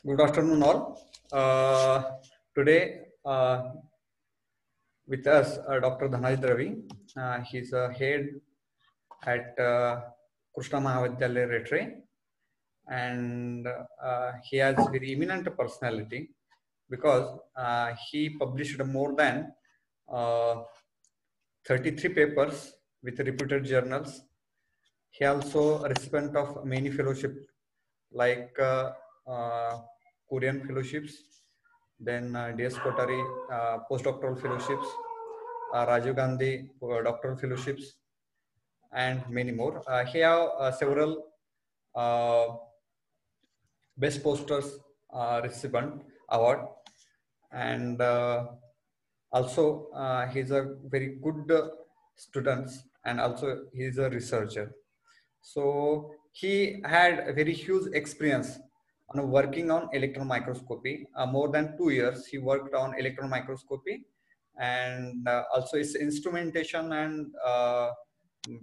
Good afternoon, all. Today, with us, Dr. Dhanaj Ravi. He's a head at Krishna Mahavidyalaya, Retray, and he has very eminent personality because he published more than 33 papers with reputed journals. He also a recipient of many fellowships like Korean fellowships, then DS Kotari postdoctoral fellowships, Rajiv Gandhi doctoral fellowships, and many more. He have several best posters recipient award, and also he's a very good student, and also he's a researcher. So he had a very huge experience on working on electron microscopy. More than 2 years, he worked on electron microscopy, and also its instrumentation and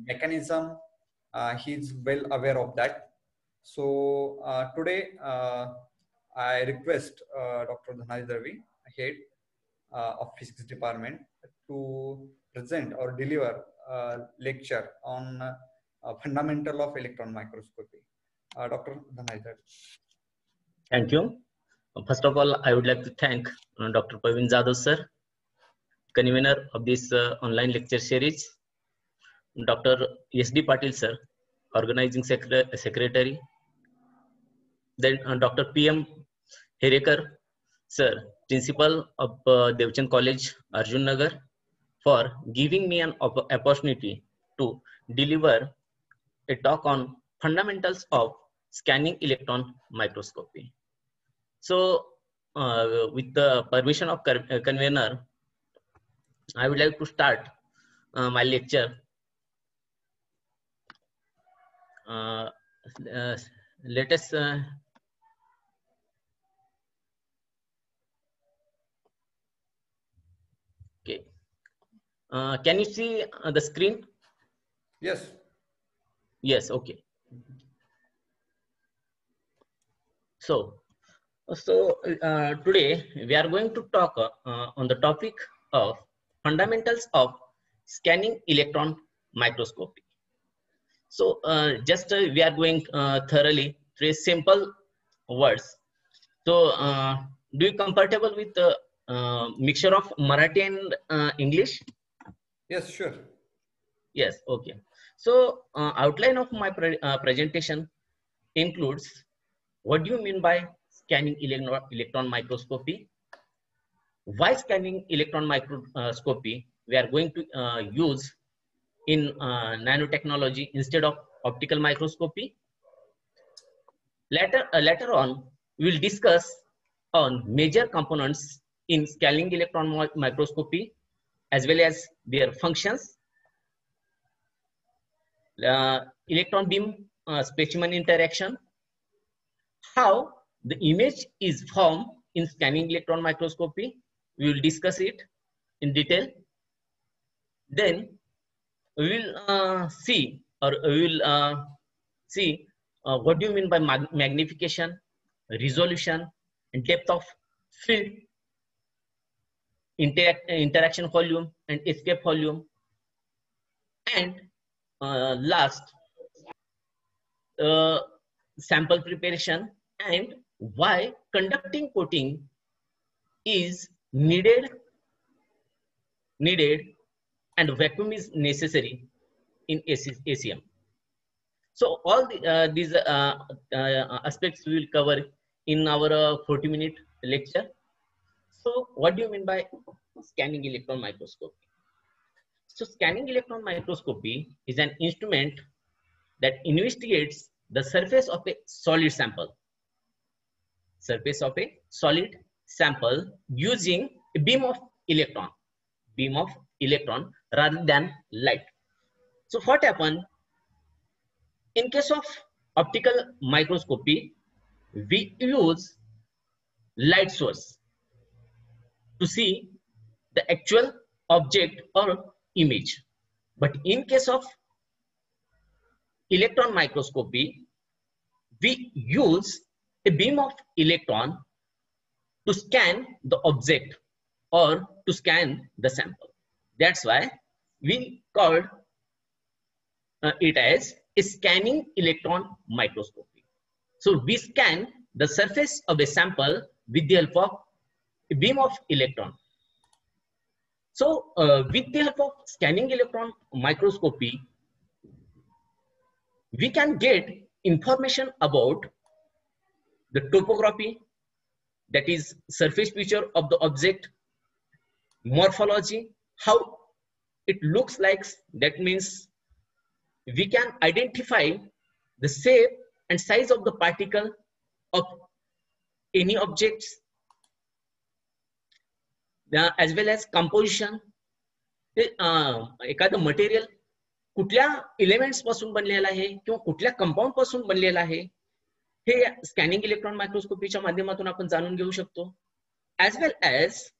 mechanism. He's well aware of that. So today, I request Dr. Dhanaj Darvi, head of physics department, to present or deliver a lecture on fundamental of electron microscopy. Dr. Dhanaj Darvi. Thank you. First of all, I would like to thank Dr. Praveen Jadhav sir, convener of this online lecture series, Dr. S.D. Patil sir, organizing secretary, then Dr. P.M. Herekar sir, principal of Devchand College, Arjun Nagar, for giving me an opportunity to deliver a talk on fundamentals of scanning electron microscopy. So, with the permission of convener, I would like to start my lecture. Let us okay. Can you see the screen? Yes. Yes. Okay. So today we are going to talk on the topic of fundamentals of scanning electron microscopy. So we are going thoroughly through simple words. So do you comfortable with the mixture of Marathi and English? Yes, sure. Yes, okay. So outline of my presentation includes what do you mean by scanning electron microscopy? Why scanning electron microscopy we are going to use in nanotechnology instead of optical microscopy? Later on, we will discuss on major components in scanning electron microscopy as well as their functions, electron beam specimen interaction, how the image is formed in scanning electron microscopy. We will discuss it in detail. Then we will see what do you mean by magnification, resolution, and depth of field, interaction volume, and escape volume, and last, sample preparation, and why conducting coating is needed and vacuum is necessary in ACM. So all these aspects we will cover in our 40-minute lecture. So what do you mean by scanning electron microscopy? So scanning electron microscopy is an instrument that investigates the surface of a solid sample. Using a beam of electron rather than light. So what happened in case of optical microscopy? We use light source to see the actual object or image, but in case of electron microscopy, we use a beam of electron to scan the object or to scan the sample. That's why we called it as a scanning electron microscopy. So we scan the surface of a sample with the help of a beam of electron. So with the help of scanning electron microscopy, we can get information about the topography, that is surface feature of the object, morphology, how it looks like, that means we can identify the shape and size of the particle of any objects, as well as composition. एखादं material कुठल्या elements पासून बनलेलं आहे किंवा कुठल्या compound पासून बनलेलं आहे हे स्कॅनिंग इलेक्ट्रॉन मायक्रोस्कोपीच्या माध्यमातून आपण जाणून घेऊ शकतो. as well as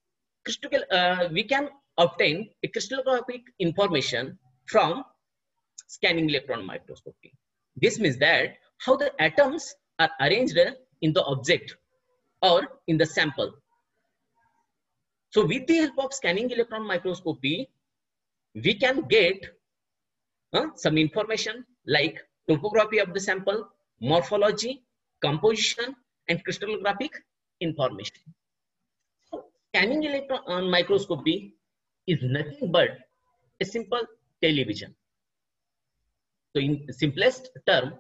we can obtain a crystallographic information from scanning electron microscopy. This means that how the atoms are arranged in the object or in the sample. So with the help of scanning electron microscopy, we can get some information like topography of the sample, morphology, composition, and crystallographic information. So scanning electron microscopy is nothing but a simple television. So in simplest term,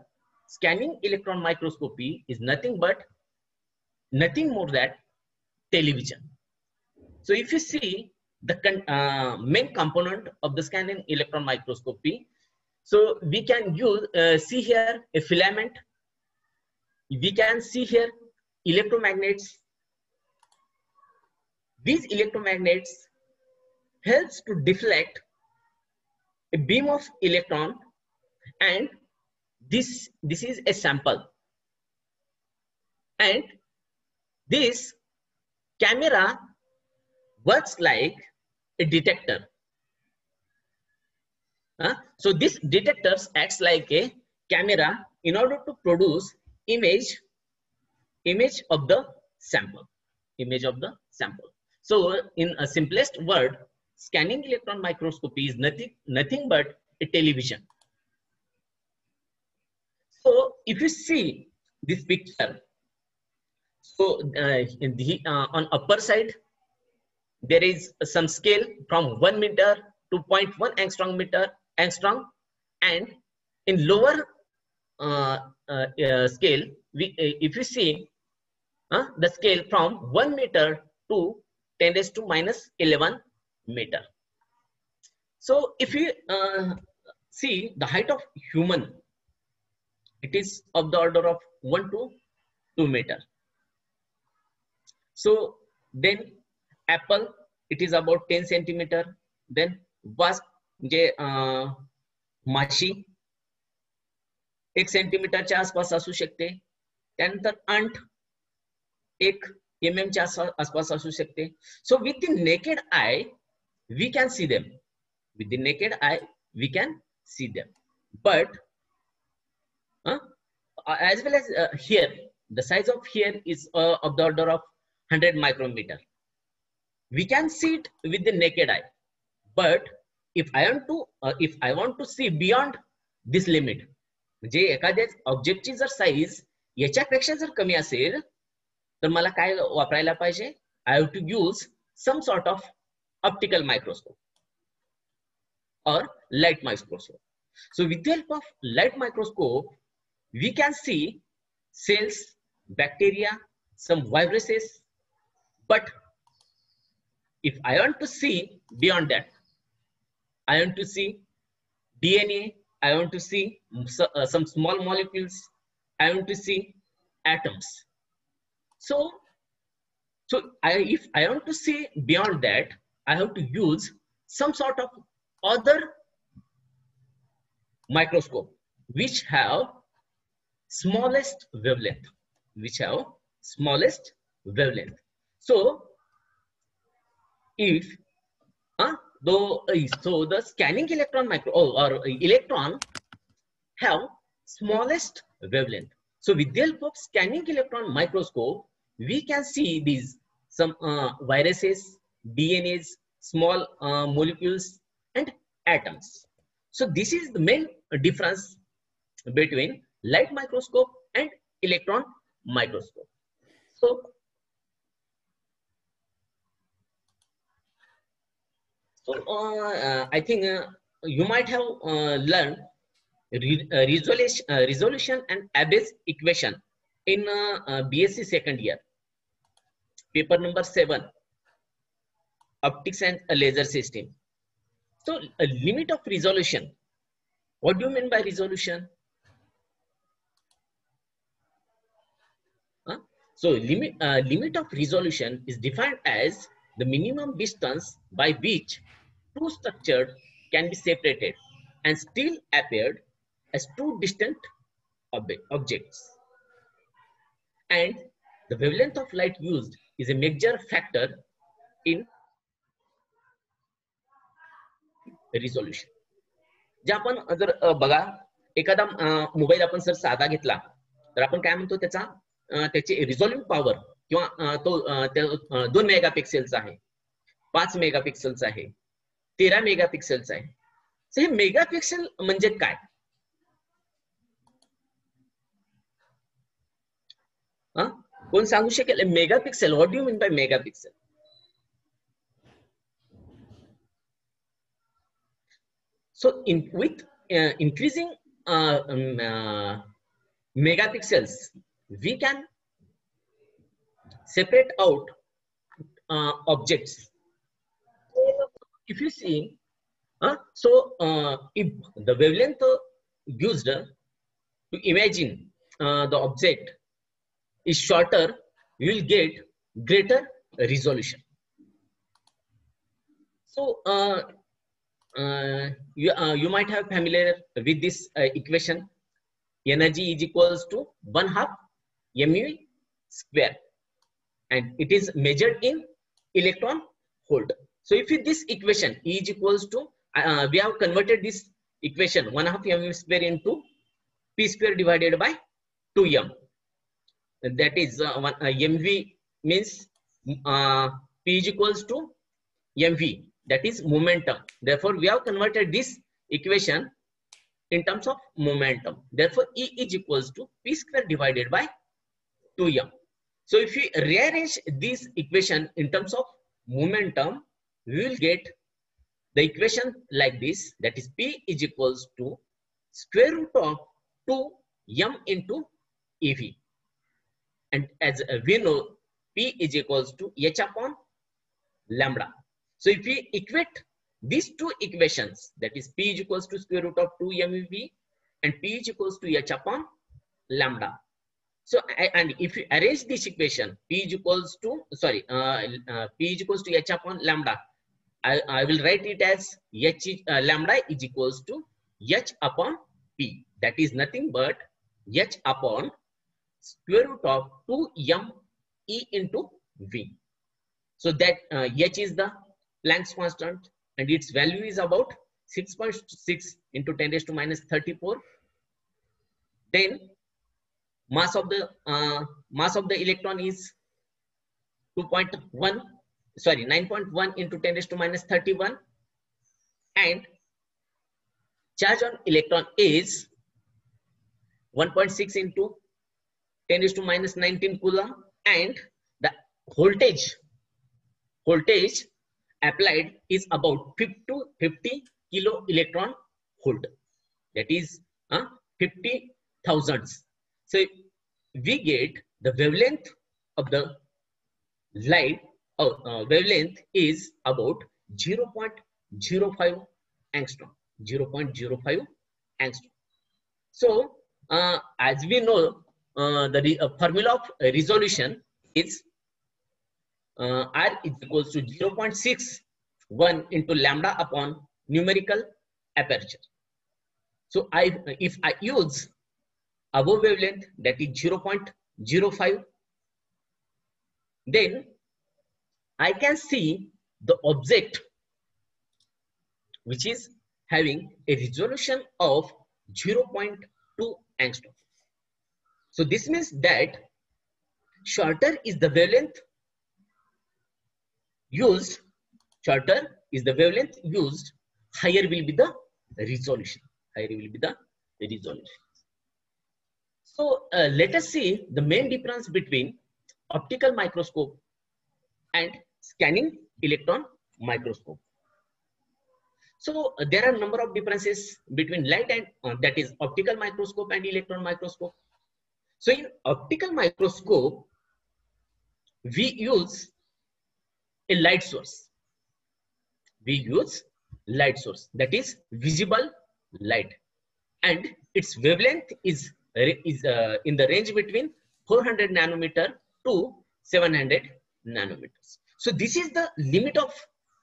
scanning electron microscopy is nothing more than television. So if you see the main component of the scanning electron microscopy, so we can use see here a filament. We can see here electromagnets. These electromagnets helps to deflect a beam of electron, and this is a sample, and this camera works like a detector. So this detector acts like a camera in order to produce image of the sample. So in a simplest word, scanning electron microscopy is nothing but a television. So if you see this picture, so on upper side there is some scale from 1 meter to 0.1 angstrom, and in lower scale, if you see the scale from 1 meter to 10⁻⁻11 meter. So if you see the height of human, it is of the order of 1 to 2 meter. So then apple, it is about 10 centimeter. Then wasp, माशी 1 सेंटीमीटरच्या आसपास असू शकते. त्यानंतर अंट 1 mm च्या आसपास असू शकते. So with the naked eye we can see them. With the naked eye we can see them. But as well as here, the size of here is of the order of 100 micrometer. We can see it with the naked eye. But if I want to see beyond this limit, म्हणजे एखाद्या ऑब्जेक्टची जर size याच्यापेक्षा जर कमी असेल तर मला काय वापरायला पाहिजे? I have to use some sort of optical microscope or light microscope. So with the help of light microscope, we can see cells, bacteria, some viruses. But if I want to see beyond that, I want to see DNA, I want to see some small molecules, I want to see atoms. So if I want to see beyond that, I have to use some sort of other microscope which have smallest wavelength. So if so the scanning electron or electron have smallest wavelength. So with the help of scanning electron microscope, we can see these some viruses, DNAs, small molecules, and atoms. So this is the main difference between light microscope and electron microscope. So I think you might have learned resolution and Abbe's equation in BSc second year, paper number 7, optics and a laser system. So a limit of resolution. What do you mean by resolution? So limit of resolution is defined as the minimum distance by which two structures can be separated and still appeared as two distant objects. And the wavelength of light used is a major factor in resolution. जे आपण जर बघा एखादा mobile आपण sir साधा घेतला तर आपण काय म्हणतो त्याची रिझॉल्विंग पॉवर किंवा तो 2 मेगापिक्सेलचा आहे, 5 मेगापिक्सेलचा आहे, 13 मेगापिक्सेलचा आहे. सो हे मेगापिक्सेल म्हणजे काय? कोण सांगू शकेल megapixel? What do you mean bye megapixel? So with increasing megapixels, we can separate out objects. If you see, if the wavelength used to imagine the object is shorter, you will get greater resolution. So you might have familiar with this equation. Energy is equals to 1/2 mv square, and it is measured in electron volt. So if this equation E is equals to we have converted this equation 1/2 mv square into p square divided by 2m. That is mv means p is equals to mv, that is momentum. Therefore we have converted this equation in terms of momentum. Therefore E is equals to p square divided by 2m. So if we rearrange this equation in terms of momentum, we will get the equation like this, that is P is equals to square root of 2m into EV. And as we know, P is equals to h upon lambda. So if we equate these two equations, that is P is equals to square root of 2mv and P is equals to h upon lambda. So and if we arrange this equation, P is equals to P is equals to h upon lambda, I will write it as lambda is equals to h upon P. That is nothing but h upon square root of 2m e into v. So that h is the Planck's constant and its value is about 6.6 into 10 raised to minus 34. Then mass of the electron is 9.1 into 10 raised to minus 31, and charge on electron is 1.6 into 10 raised to minus 19 coulomb, and the voltage applied is about 50 kilo electron volt, that is 50 thousands. So we get the wavelength of the light wavelength is about 0.05 angstrom. 0.05 angstrom. So as we know, the formula of resolution is R is equals to 0.61 into lambda upon numerical aperture. So if I use above wavelength, that is 0.05, then I can see the object which is having a resolution of 0.2 angstrom. So this means that shorter is the wavelength used, shorter is the wavelength used, higher will be the resolution. Higher will be the resolution. So let us see the main difference between optical microscope and scanning electron microscope. So there are a number of differences between light and that is optical microscope and electron microscope. So in optical microscope, we use a light source. We use light source, that is visible light, and its wavelength is in the range between 400 nanometer to 700 nanometers. So this is the limit of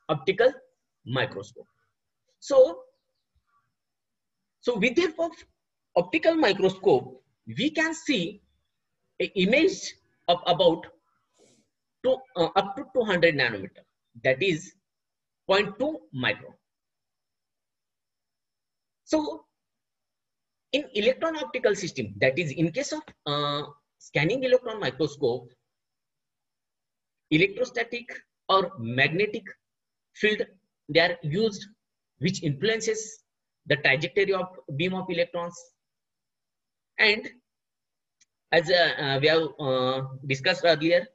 optical microscope. So with the help of optical microscope, we can see an image of about up to 200 nanometer, that is 0.2 micron. So in electron optical system, that is in case of scanning electron microscope, electrostatic or magnetic field they are used, which influences the trajectory of beam of electrons. And as we have discussed earlier,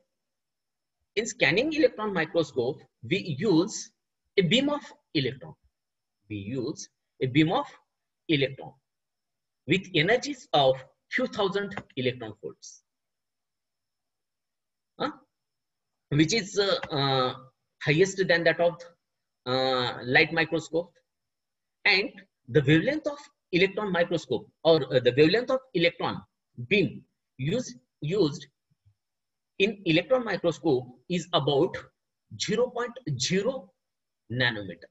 in scanning electron microscope, we use a beam of electron. We use a beam of electron with energies of few thousand electron volts, which is highest than that of light microscope. And the wavelength of electron microscope, or the wavelength of electron beam used in electron microscope is about 0.0 nanometer.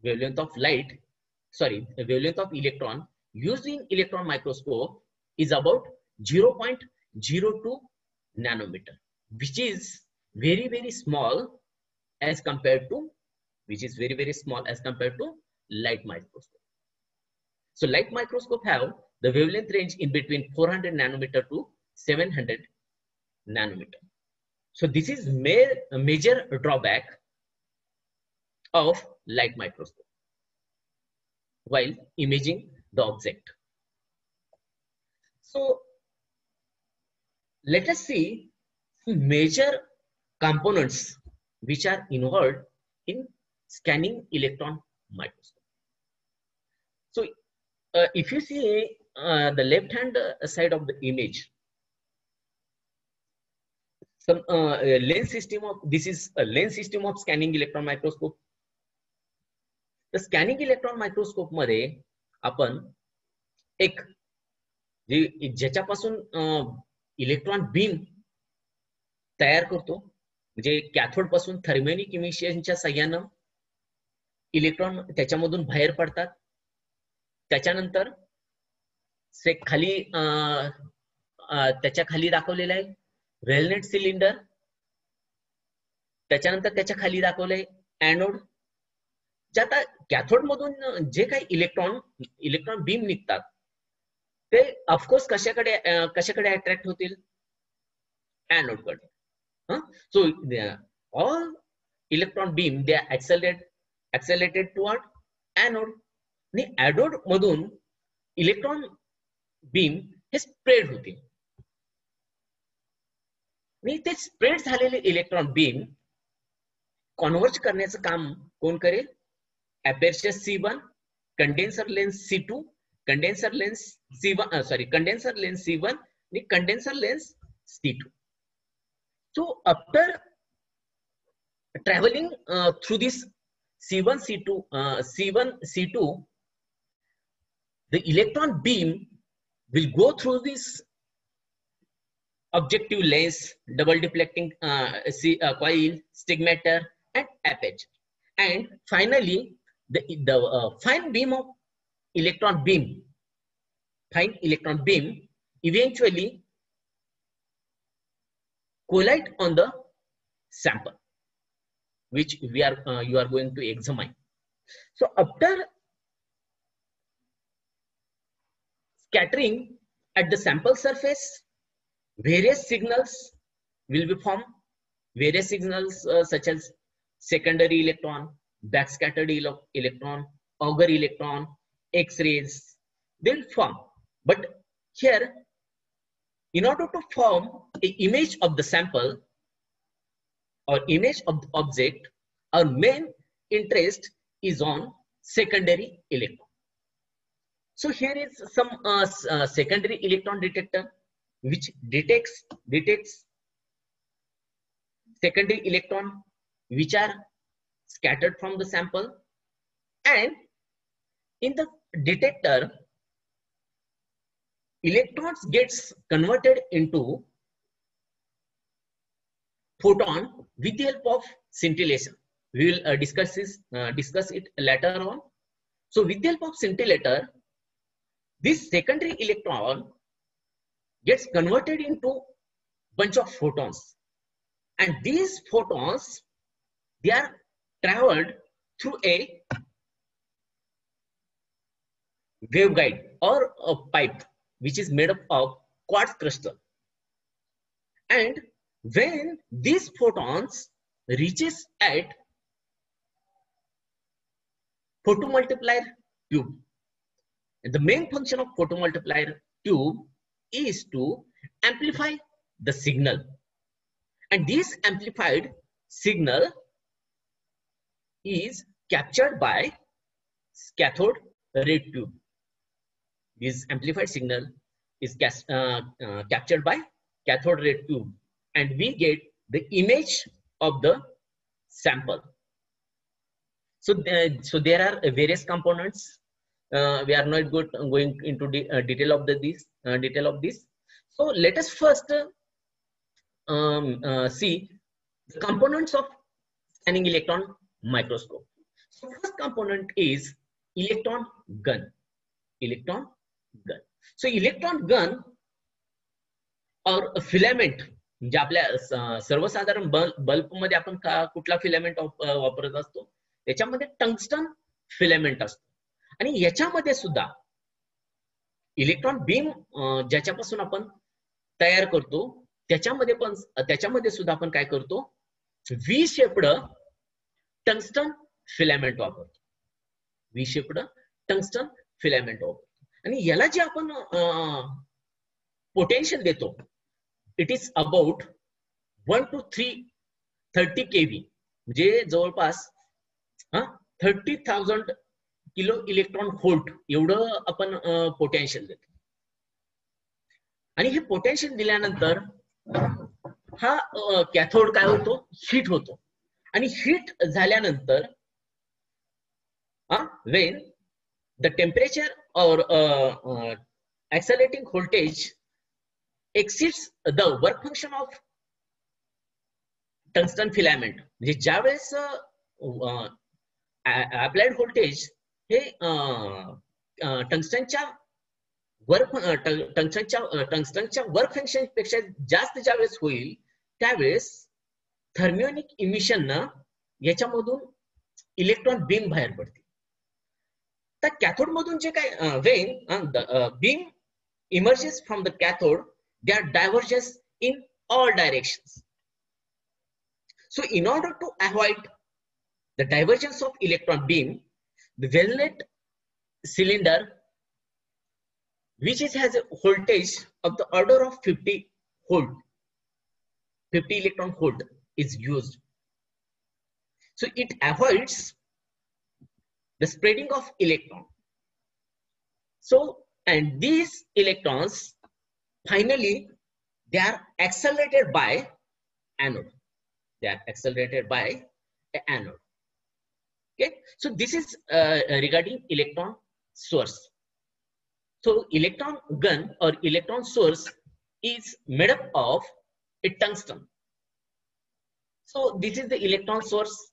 Wavelength of wavelength of electron used in electron microscope is about 0.02 nanometer, which is very, very small as compared to light microscope. So light microscope have the wavelength range in between 400 nanometer to 700 nanometer. So this is a major drawback of light microscope while imaging the object. So let us see major components which are involved in scanning electron microscope. So if you see the left hand side of the image, some lens system of, this is a lens system of scanning electron microscope. The scanning electron microscope मध्ये आपण एक ज्याच्यापासून electron beam तयार करतो, म्हणजे cathode पासून thermionic इमिशनच्या साहाय्याने electron त्याच्यामधून बाहेर पडतात. त्याच्यानंतर खाली त्याच्या खाली दाखवलेला आहे वेलनेट सिलेंडर, त्याच्यानंतर त्याच्या खाली दाखवलंय एनोड. ज्यात कॅथोड मधून जे काही इलेक्ट्रॉन बीम निघतात ते ऑफकोर्स कशाकडे अट्रॅक्ट होतील, एनोड कडे. सो ऑल इलेक्ट्रॉन बीम दे accelerated toward एनोड, आणि एनोड मधून इलेक्ट्रॉन बीम हे स्प्रेड होतील. आणि ते स्प्रेड झालेले इलेक्ट्रॉन बीम कन्व्हर्ज करण्याचं काम कोण करेल? अपेर्चर C1, condenser lens C2, condenser lens C1 आणि condenser lens C2. So after traveling through this C1 C2, the electron beam will go through this objective lens, double deflecting coil, stigmator, and aperture, and finally the fine electron beam eventually collide on the sample which you are going to examine. So after scattering at the sample surface, various signals will be formed. Various signals such as secondary electron, backscattered electron, Auger electron, X-rays, they will form. But here, in order to form an image of the sample or image of the object, our main interest is on secondary electron. So here is some secondary electron detector which detects secondary electron which are scattered from the sample, and in the detector electrons gets converted into photon with the help of scintillation. We will discuss it later on. So with the help of scintillator, this secondary electron gets converted into bunch of photons, and these photons, they are traveled through a waveguide or a pipe which is made up of quartz crystal. And when these photons reaches at photomultiplier tube, and the main function of photomultiplier tube is to amplify the signal, and this amplified signal is captured by cathode ray tube. This amplified signal is captured by cathode ray tube, and we get the image of the sample. So there are various components. We are not going into the detail of this. So let us first see the components of scanning electron microscope. So first component is electron gun. Electron gun. So electron gun or filament, म्हणजे आपल्या सर्वसाधारण bulb मध्ये आपण कुठला filament वापरत असतो, त्याच्यामध्ये tungsten filament असतो, आणि याच्यामध्ये सुद्धा इलेक्ट्रॉन बीम ज्याच्यापासून आपण तयार करतो त्याच्यामध्ये सुद्धा आपण काय करतो, व्ही शेप्ड टंगस्टन फिलामेंट वापरतो. व्ही शेप्ड टंगस्टन फिलामेंट वापरतो, आणि याला जे आपण पोटेन्शियल देतो, it is about 1 to 30 kV, म्हणजे जवळपास 30,000 किलो इलेक्ट्रॉन व्होल्ट एवढं आपण पोटेन्शियल देतो. आणि हे पोटेन्शियल दिल्यानंतर हा कॅथोड काय होतो, हीट होतो, आणि हीट झाल्यानंतर when the temperature or accelerating voltage exceeds the work function of tungsten filament, म्हणजे ज्यावेळेस अप्लाइड व्होल्टेज हे टंगस्टनच्या वर्क फंक्शन पेक्षा जास्त ज्यावेळेस होईल, त्यावेळेस थर्मिओनिक इमिशन न याच्यामधून इलेक्ट्रॉन बीम बाहेर पडते. तर कॅथोड मधून जे काय when the beam emerges from the cathode, they are diverges in all directions. So in order to avoid the divergence of electron beam, the Veillette cylinder, which has a voltage of the order of 50 volt, 50 electron volt is used. So it avoids the spreading of electron. So, and these electrons finally they are accelerated by anode. They are accelerated by an anode. Okay, so this is regarding electron source. So electron gun or electron source is made up of a tungsten. So this is the electron source.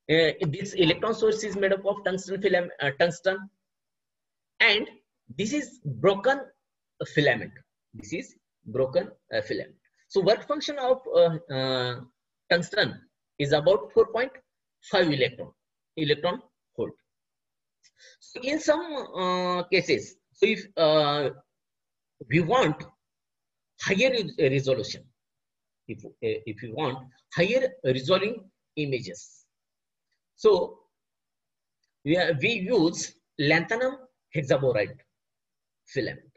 This electron source is made up of tungsten, and this is broken filament. This is broken filament. So work function of tungsten is about 4.5 electron volt. So in some cases, so if we want higher resolution. If you want higher resolving images, so we use lanthanum hexaboride filament.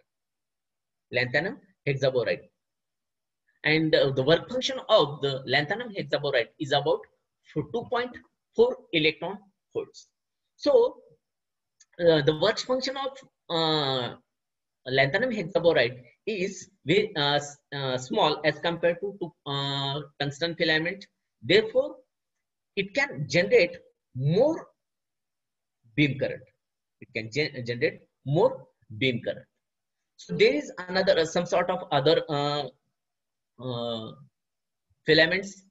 Lanthanum hexaboride. And the work function of the lanthanum hexaboride is about 2.4 electron volts. So the work function of lanthanum hexaboride is very small as compared to tungsten filament. Therefore, it can generate more beam current. It can generate more beam current. So there is another some sort of other filaments,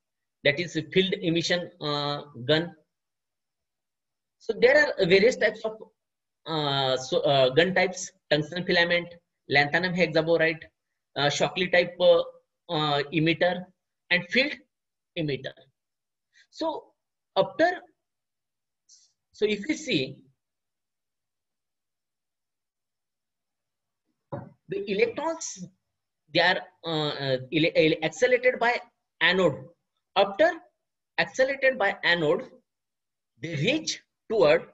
that is a field emission gun. So there are various types of gun types: tungsten filament, lanthanum hexaboride, Shockley type emitter, and field emitter. So if you see, the electrons, they are accelerated by anode. After accelerated by anode, they reach toward,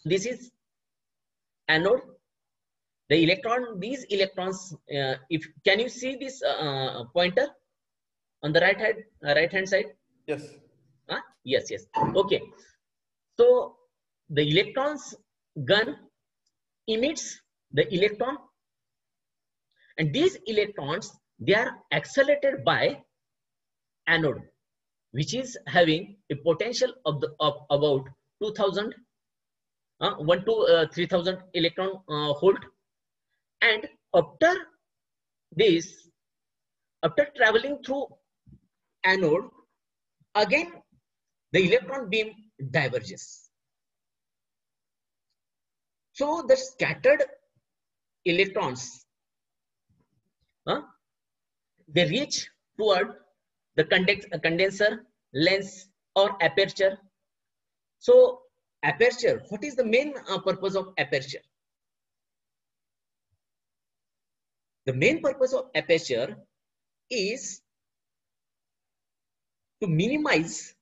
this is anode. The electron, these electrons, if can you see this pointer on the right hand side? Yes. Yes. Okay. So the electrons gun emits the electron, and these electrons, they are accelerated by anode, which is having a potential of about 2000 1 to 3000 electron volt. And after this, after traveling through anode, again the electron beam diverges. So the scattered electrons, they reach toward the condenser lens or aperture. So aperture, what is the main purpose of aperture? The main purpose of aperture is to minimize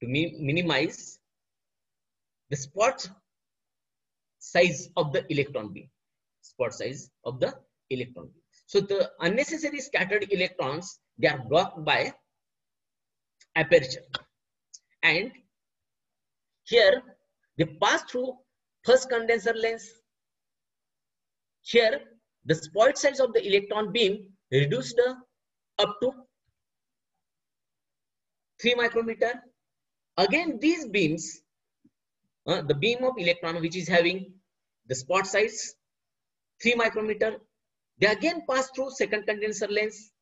the spot size of the electron beam. Spot size of the electron beam. So the unnecessary scattered electrons, they are blocked by aperture, and here they pass through first condenser lens. Here the spot size of the electron beam reduced up to 3 micrometer. Again these beams, the beam of electron which is having the spot size 3 micrometer, they again pass through second condenser lens.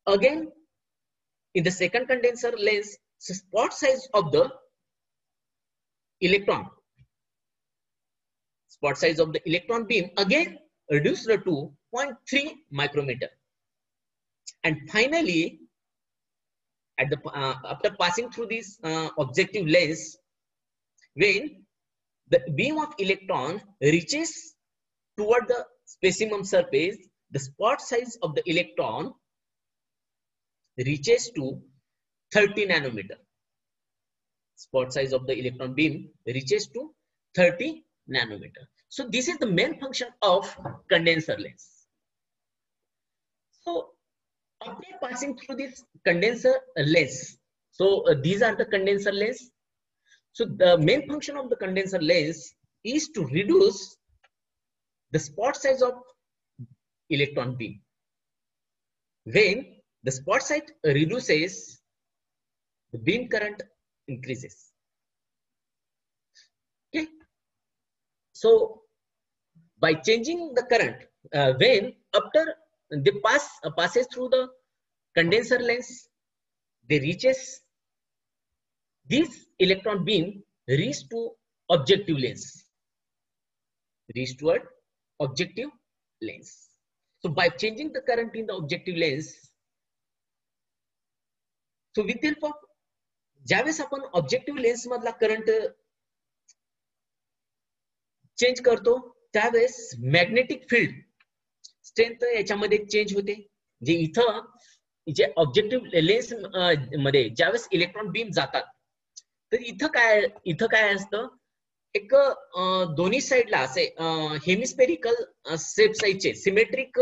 Again in the second condenser lens, so spot size of the electron, spot size of the electron beam again reduced to 0.3 micrometer. And finally, at the after passing through this objective lens, when the beam of electron reaches toward the specimen surface, the spot size of the electron reaches to 30 nanometer. Spot size of the electron beam reaches to 30 nanometer. So this is the main function of condenser lens. So after passing through this condenser lens, so these are the condenser lens. So the main function of the condenser lens is to reduce the spot size of electron beam. When the spot size reduces, the beam current increases. Okay. So by changing the current, when after they passes through the condenser lens, they reaches, this electron beam reach to objective lens, reach toward objective lens. So by changing the current in the objective lens, so with the help of, ज्यावेळेस आपण objective lens मधला current change करतो, त्यावेळेस magnetic field strength याच्यामध्ये change होते. जे इथं जे objective lens मध्ये ज्यावेळेस इलेक्ट्रॉन बीम जातात, तर इथं काय असतं, एक दोन्ही साईडला असे हेमिस्पेरिकल शेप साईजचे, सिमेट्रिक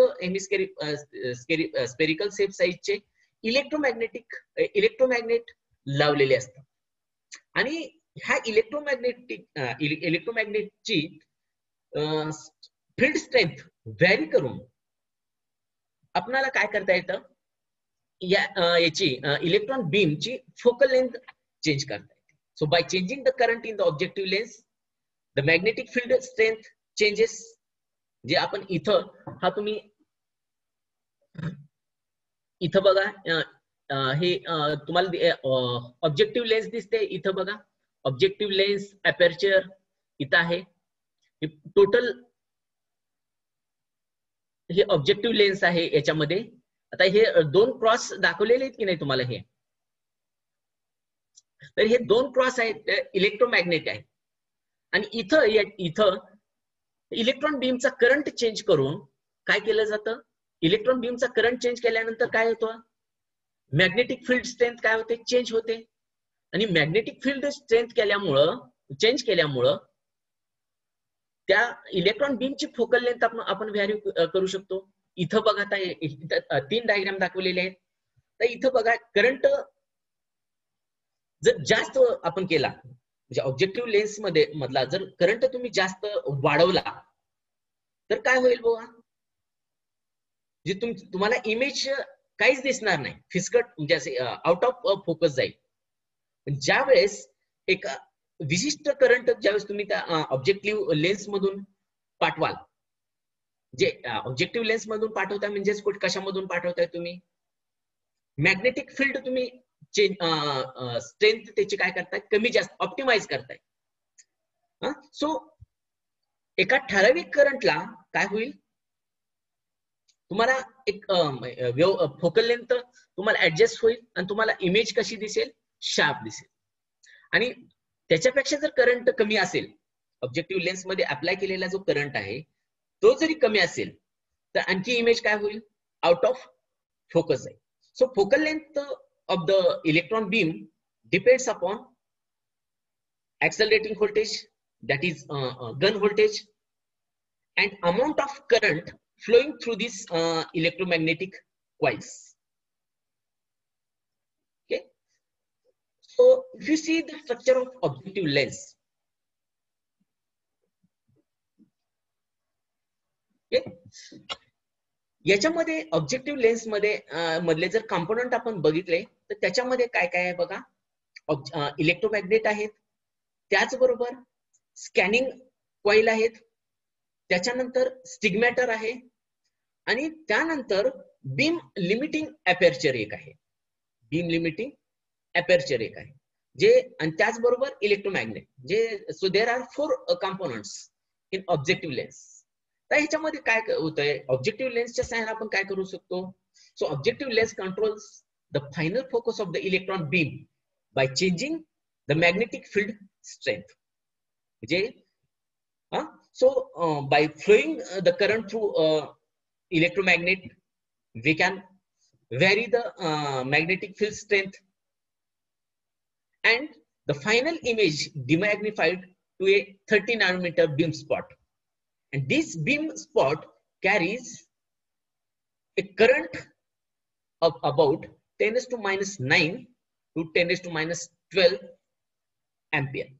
स्पेरिकल शेप साईजचे इलेक्ट्रोमॅग्नेट लावलेले असतात. आणि ह्या इलेक्ट्रोमॅग्नेटची फील्ड स्ट्रेंथ व्हॅरी करून आपल्याला काय करता येतं, याची इलेक्ट्रॉन बीमची फोकल लेंथ चेंज करता येते. So by changing the current in the objective lens, the magnetic field strength changes. जे आपण इथं, हा तुम्ही इथं बघा, हे तुम्हाला ऑब्जेक्टिव्ह लेन्स दिसते इथं बघा, ऑब्जेक्टिव्ह लेन्स अपर्चर इथं आहे. टोटल हे ऑब्जेक्टिव्ह लेन्स आहे याच्यामध्ये. आता हे 2 क्रॉस दाखवलेले आहेत की नाही तुम्हाला, हे तर हे 2 क्रॉस आहेत, इलेक्ट्रोमॅग्नेट आहे. आणि इथं इलेक्ट्रॉन बीमचा करंट चेंज करून काय केलं जातं, इलेक्ट्रॉन बीमचा करंट चेंज केल्यानंतर काय होतं, मॅग्नेटिक फील्ड स्ट्रेंथ काय होते, चेंज होते. आणि मॅग्नेटिक फील्ड स्ट्रेंथ चेंज केल्यामुळं त्या इलेक्ट्रॉन बीमची फोकल लेंथ आपण व्हॅरी करू शकतो. इथं बघा, आता 3 डायग्राम दाखवलेले आहेत. तर इथं बघा, करंट जर जास्त आपण केला, म्हणजे ऑब्जेक्टिव्ह लेन्स मधला जर करंट तुम्ही जास्त वाढवला, तर काय होईल बघा, जे तुम्हाला इमेज काहीच दिसणार नाही, फिस्कट, म्हणजे असे आउट ऑफ फोकस जाईल. ज्या वेळेस एक विशिष्ट करंट ज्यावेळेस तुम्ही त्या ऑब्जेक्टिव्ह लेन्स मधून पाठवाल, जे ऑब्जेक्टिव्ह लेन्स मधून पाठवताय म्हणजेच कशामधून पाठवताय तुम्ही, मॅग्नेटिक फील्ड तुम्ही स्ट्रेंथ त्याची काय करताय, कमी जास्त ऑप्टिमाइज करताय. सो एका ठराविक करंटला काय होईल, तुम्हाला एक फोकल लेंथ तुम्हाला ऍडजस्ट होईल आणि तुम्हाला इमेज कशी दिसेल, शार्प दिसेल. आणि त्याच्यापेक्षा जर करंट कमी असेल, ऑब्जेक्टिव्ह लेन्स मध्ये अप्लाय केलेला जो करंट आहे तो जरी कमी असेल, तर आणखी इमेज काय होईल, आउट ऑफ फोकस जाईल. So focal length of the electron beam depends upon accelerating voltage, that is gun voltage, and amount of current flowing through these electromagnetic coils. Okay, so if you see the structure of objective lens, okay, याच्यामध्ये objective lens मधले जर component आपण बघितले, तर त्याच्यामध्ये काय काय आहे बघा, इलेक्ट्रोमॅग्नेट आहेत, त्याचबरोबर स्कॅनिंग कॉइल आहेत, त्याच्यानंतर स्टिग्मॅटर आहे, आणि त्यानंतर बीम लिमिटिंग अपर्चर एक आहे, बीम लिमिटिंग अपर्चर एक आहे, जे, आणि त्याचबरोबर इलेक्ट्रोमॅग्नेट, जे, so there are 4 components in objective lens. तर ह्याच्यामध्ये काय होतंय, ऑब्जेक्टिव्ह लेन्सच्या सहाय्याने आपण काय करू शकतो, so objective lens controls the final focus of the electron beam by changing the magnetic field strength. म्हणजे so by flowing the current through electromagnet, we can vary the magnetic field strength, and the final image demagnified to a 30 nanometer beam spot, and this beam spot carries a current of about 10⁻⁹ to 10⁻12 ampere,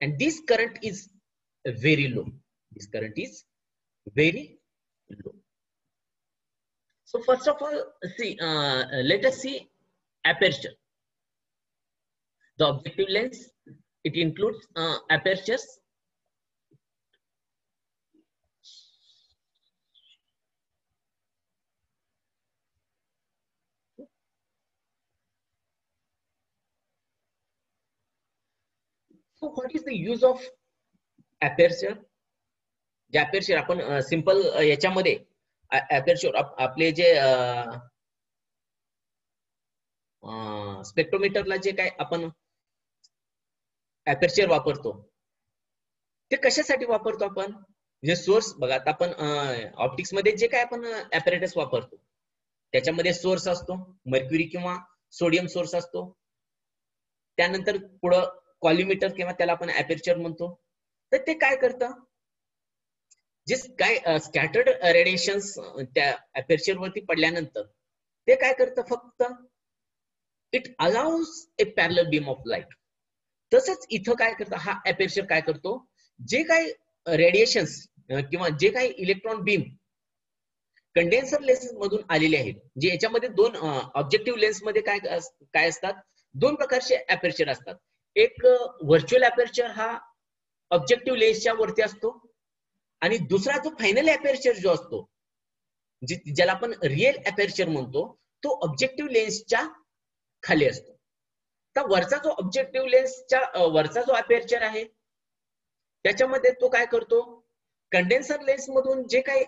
and this current is very low. This current is very low. So first of all, see, let us see aperture. The objective lens, it includes apertures. So what is the use of aperture? J aperture आपण simple याच्यामध्ये aperture आपले जे स्पेक्ट्रोमीटरला जे काय आपण aperture वापरतो, ते कशासाठी वापरतो आपण, म्हणजे सोर्स बघा, आता आपण ऑप्टिक्स मध्ये जे काय आपण ऍपरेटस वापरतो त्याच्यामध्ये सोर्स असतो, मर्क्युरी किंवा सोडियम सोर्स असतो. त्यानंतर पुढं कॉलिमीटर किंवा त्याला आपण अपर्चर म्हणतो. तर ते काय करतं, जे काय स्कॅटर्ड रेडिएशन्स त्या अपर्चर वरती पडल्यानंतर ते काय करतं, फक्त it allows A parallel beam of light. तसंच इथं काय करतं, हा अपर्चर काय करतो, जे काय रेडिएशन्स किंवा जे काही इलेक्ट्रॉन बीम कंडेन्सर लेन्स मधून आलेले आहेत, जे याच्यामध्ये दोन ऑब्जेक्टिव्ह लेन्स मध्ये काय असतात, दोन प्रकारचे अपर्चर असतात. एक व्हर्च्युअल अपर्चर हा ऑब्जेक्टिव्ह लेन्सच्या वरती असतो, आणि दुसरा जो फायनल अपर्चर जो असतो, ज्याला आपण रिअल अपर्चर म्हणतो, तो ऑब्जेक्टिव्ह लेन्सच्या खाली असतो. तर वरचा जो ऑब्जेक्टिव्ह लेन्सच्या वरचा जो अपर्चर आहे त्याच्यामध्ये तो काय करतो, कंडेन्सर लेन्स मधून जे काही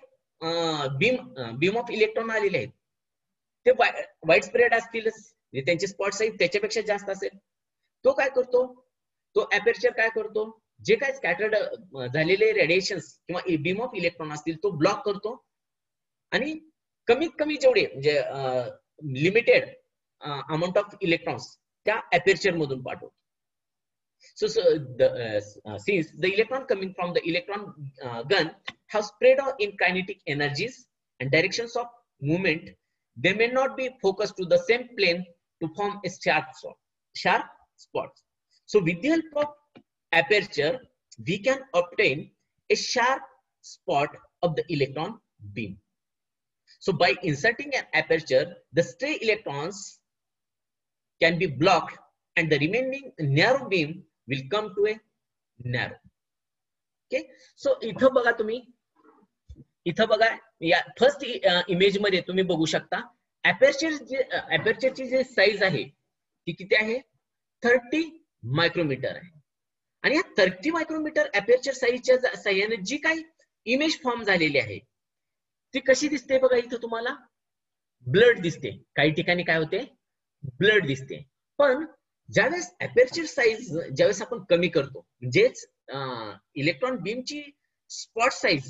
बीम ऑफ इलेक्ट्रॉन आलेले आहेत ते वाईड स्प्रेड असतीलच, त्यांचे स्पॉट साईज त्याच्यापेक्षा जास्त असेल. तो काय करतो, तो अपर्चर काय करतो, जे काय स्कॅटर्ड झालेले रेडिएशन्स किंवा बीम ऑफ इलेक्ट्रॉन असतील तो ब्लॉक करतो, आणि कमीत कमी जेवढे म्हणजे लिमिटेड अमाऊंट ऑफ इलेक्ट्रॉन्स त्या अपर्चर मधून पाठवतो. So since the electron coming from the electron gun have spread in kinetic energies and directions of movement, they may not be focused to the same plane to form a sharp spot. So with the help of aperture, we can obtain a sharp spot of the electron beam. So by inserting an aperture, the stray electrons can be blocked and the remaining narrow beam will come to a narrow. Okay, so इथं बघा तुम्ही, इथं बघा या first image मध्ये तुम्ही बघू शकता अपर्चरची जे साईज आहे ती किती आहे, 30 मायक्रोमीटर आहे. आणि या 30 मायक्रोमीटर अपर्चर साईजच्या साह्याने जी काही इमेज फॉर्म झालेली आहे ती कशी दिसते बघा, इथं तुम्हाला ब्लड दिसते, काही ठिकाणी काय होते, ब्लड दिसते. पण ज्यावेळेस अपर्चर साईज ज्यावेळेस आपण कमी करतो, म्हणजेच इलेक्ट्रॉन बीमची स्पॉट साईज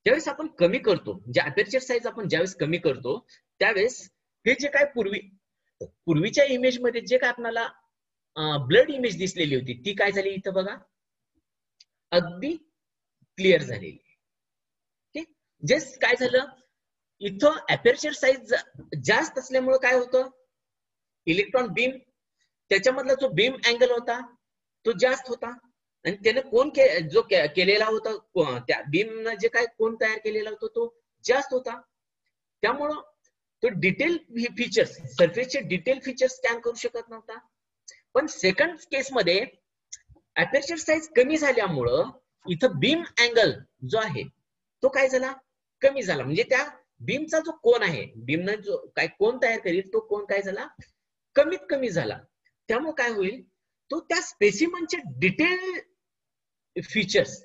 ज्यावेळेस आपण कमी करतो, म्हणजे अपर्चर साईज आपण ज्यावेळेस कमी करतो त्यावेळेस हे जे काय पूर्वीच्या इमेज मध्ये जे काय आपल्याला ब्लड इमेज दिसलेली होती ती काय झाली, इथं बघा अगदी क्लिअर झालेली. जे काय झालं, इथं अपर्चर साईज जास्त असल्यामुळे काय होतं, इलेक्ट्रॉन बीम त्याच्यामधला जो बीम अँगल होता तो जास्त होता, आणि त्याने कोण जो केलेला होता, त्या बीम जे काय कोण तयार केलेला होता तो जास्त होता. त्यामुळं तो डिटेल फीचर्स, सरफेसचे डिटेल फीचर्स स्कॅन करू शकत नव्हता. पण सेकंड केस मध्ये अपर्चर साईज कमी झाल्यामुळं इथं बीम अँगल जो आहे तो काय झाला, कमी झाला. म्हणजे त्या बीमचा जो कोन आहे, बीमनं जो काय कोन तयार करील तो कोन काय झाला, कमीत कमी झाला. त्यामुळे काय होईल, तो त्या स्पेसिमनचे डिटेल फीचर्स,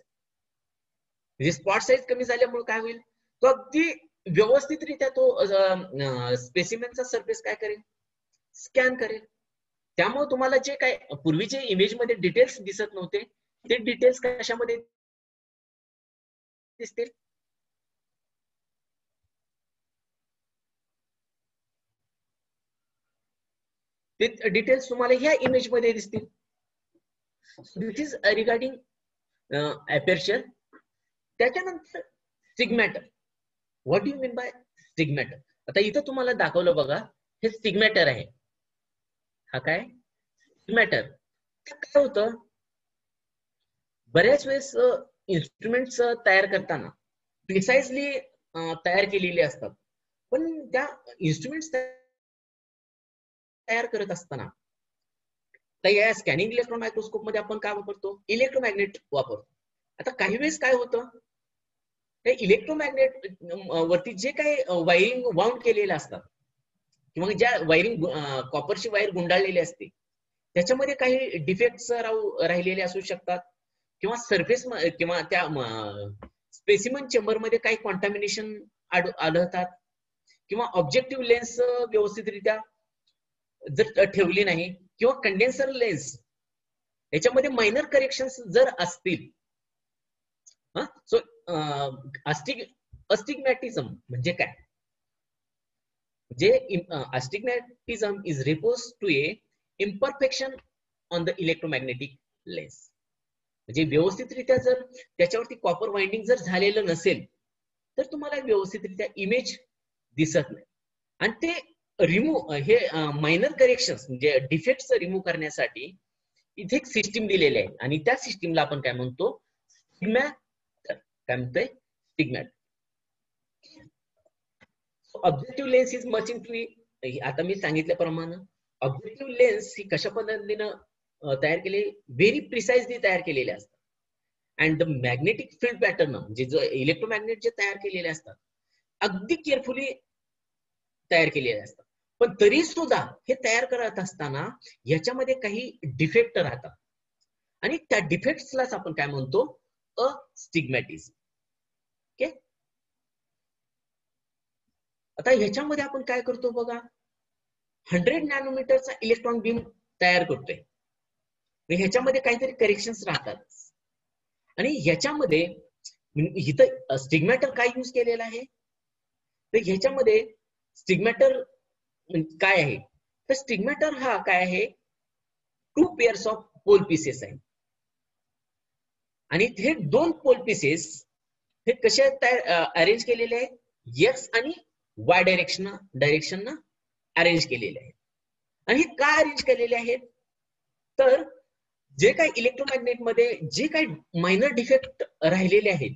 म्हणजे स्पॉट साईज कमी झाल्यामुळे काय होईल, तो अगदी व्यवस्थितरित्या तो स्पेसिमेनचा सरफेस काय करेल, स्कॅन करेल. त्यामुळे तुम्हाला जे काय पूर्वीचे इमेज मध्ये डिटेल्स दिसत नव्हते ते डिटेल्स कशामध्ये दिसतील, ते डिटेल्स तुम्हाला ह्या इमेज मध्ये दिसतील. This is regarding aperture. त्याच्यानंतर stigmator. What do you mean by stigmator? आता इथं तुम्हाला दाखवलं बघा, हे सिग्मॅटर आहे. हा काय सिग्मॅटर, काय होतं, बऱ्याच वेळेस इन्स्ट्रुमेंट्स तयार करताना प्रिसाइजली तयार केलेले असतात, पण त्या इन्स्ट्रुमेंट्स तयार करत असताना या स्कॅनिंग इलेक्ट्रॉन मायक्रोस्कोप मध्ये आपण काय वापरतो, इलेक्ट्रोमॅग्नेट वापरतो. आता काही वेळेस काय होतं, त्या इलेक्ट्रोमॅग्नेट वरती जे काही वायरिंग वाउंड केलेले असतात किंवा ज्या वायरिंग कॉपरची वायर गुंडाळलेली असते त्याच्यामध्ये काही डिफेक्ट्स राहिलेले असू शकतात, किंवा सरफेस किंवा त्या स्पेसिमन चेंबर मध्ये काही कॉन्टॅमिनेशन आढळतात, किंवा ऑब्जेक्टिव्ह लेन्स व्यवस्थितरित्या जर ठेवली नाही, किंवा कंडेन्सर लेन्स याच्यामध्ये मायनर करेक्शन्स जर असतील सो अस्टिग्मॅटिझम म्हणजे काय? जे astigmatism is refers to a imperfection on the electromagnetic lens. म्हणजे व्यवस्थितरित्या जर त्याच्यावरती कॉपर वाइंडिंग जर झालेलं नसेल तर तुम्हाला व्यवस्थितरित्या इमेज दिसत नाही. आणि ते हे मायनर करेक्शन्स म्हणजे डिफेक्ट्स रिमूव्ह करण्यासाठी इथे एक सिस्टीम दिलेली आहे आणि त्या सिस्टीमला आपण काय म्हणतो? काय म्हणतोय? स्टिग्मॅट. Objective lens is much in to. आता मी सांगितल्याप्रमाणे ऑब्जेक्टिव्ह लेन्स ही कशा पद्धतीनं तयार केले? व्हेरी प्रिसाइजली तयार केलेले असतात. And the magnetic field pattern म्हणजे जो इलेक्ट्रोमॅग्नेट जे तयार केलेले असतात अगदी केअरफुली तयार केलेले असतात. पण तरी सुद्धा हे तयार करत असताना याच्यामध्ये काही डिफेक्ट राहतात आणि त्या डिफेक्ट्सलाच आपण काय म्हणतो? अस्टिग्मॅटिझम. ओके. आता ह्याच्यामध्ये आपण काय करतो बघा, 100 नॅनोमीटरचा इलेक्ट्रॉन बीम तयार करतोय. ह्याच्यामध्ये काहीतरी करेक्शन्स राहतात आणि ह्याच्यामध्ये इथं स्टिग्मॅटर काय यूज केलेला आहे? तर ह्याच्यामध्ये स्टिग्मॅटर काय आहे? तर स्टिग्मॅटर हा काय आहे? 2 पेअर्स ऑफ पोल पीसेस आहे आणि हे 2 पोल पीसेस हे कसे अरेंज केलेले आहेत? एक्स आणि वाय डायरेक्शन अरेंज केलेले आहेत. आणि हे काय अरेंज केलेले आहेत? तर जे काही इलेक्ट्रोमॅग्नेट मध्ये जे काही मायनर डिफेक्ट राहिलेले आहेत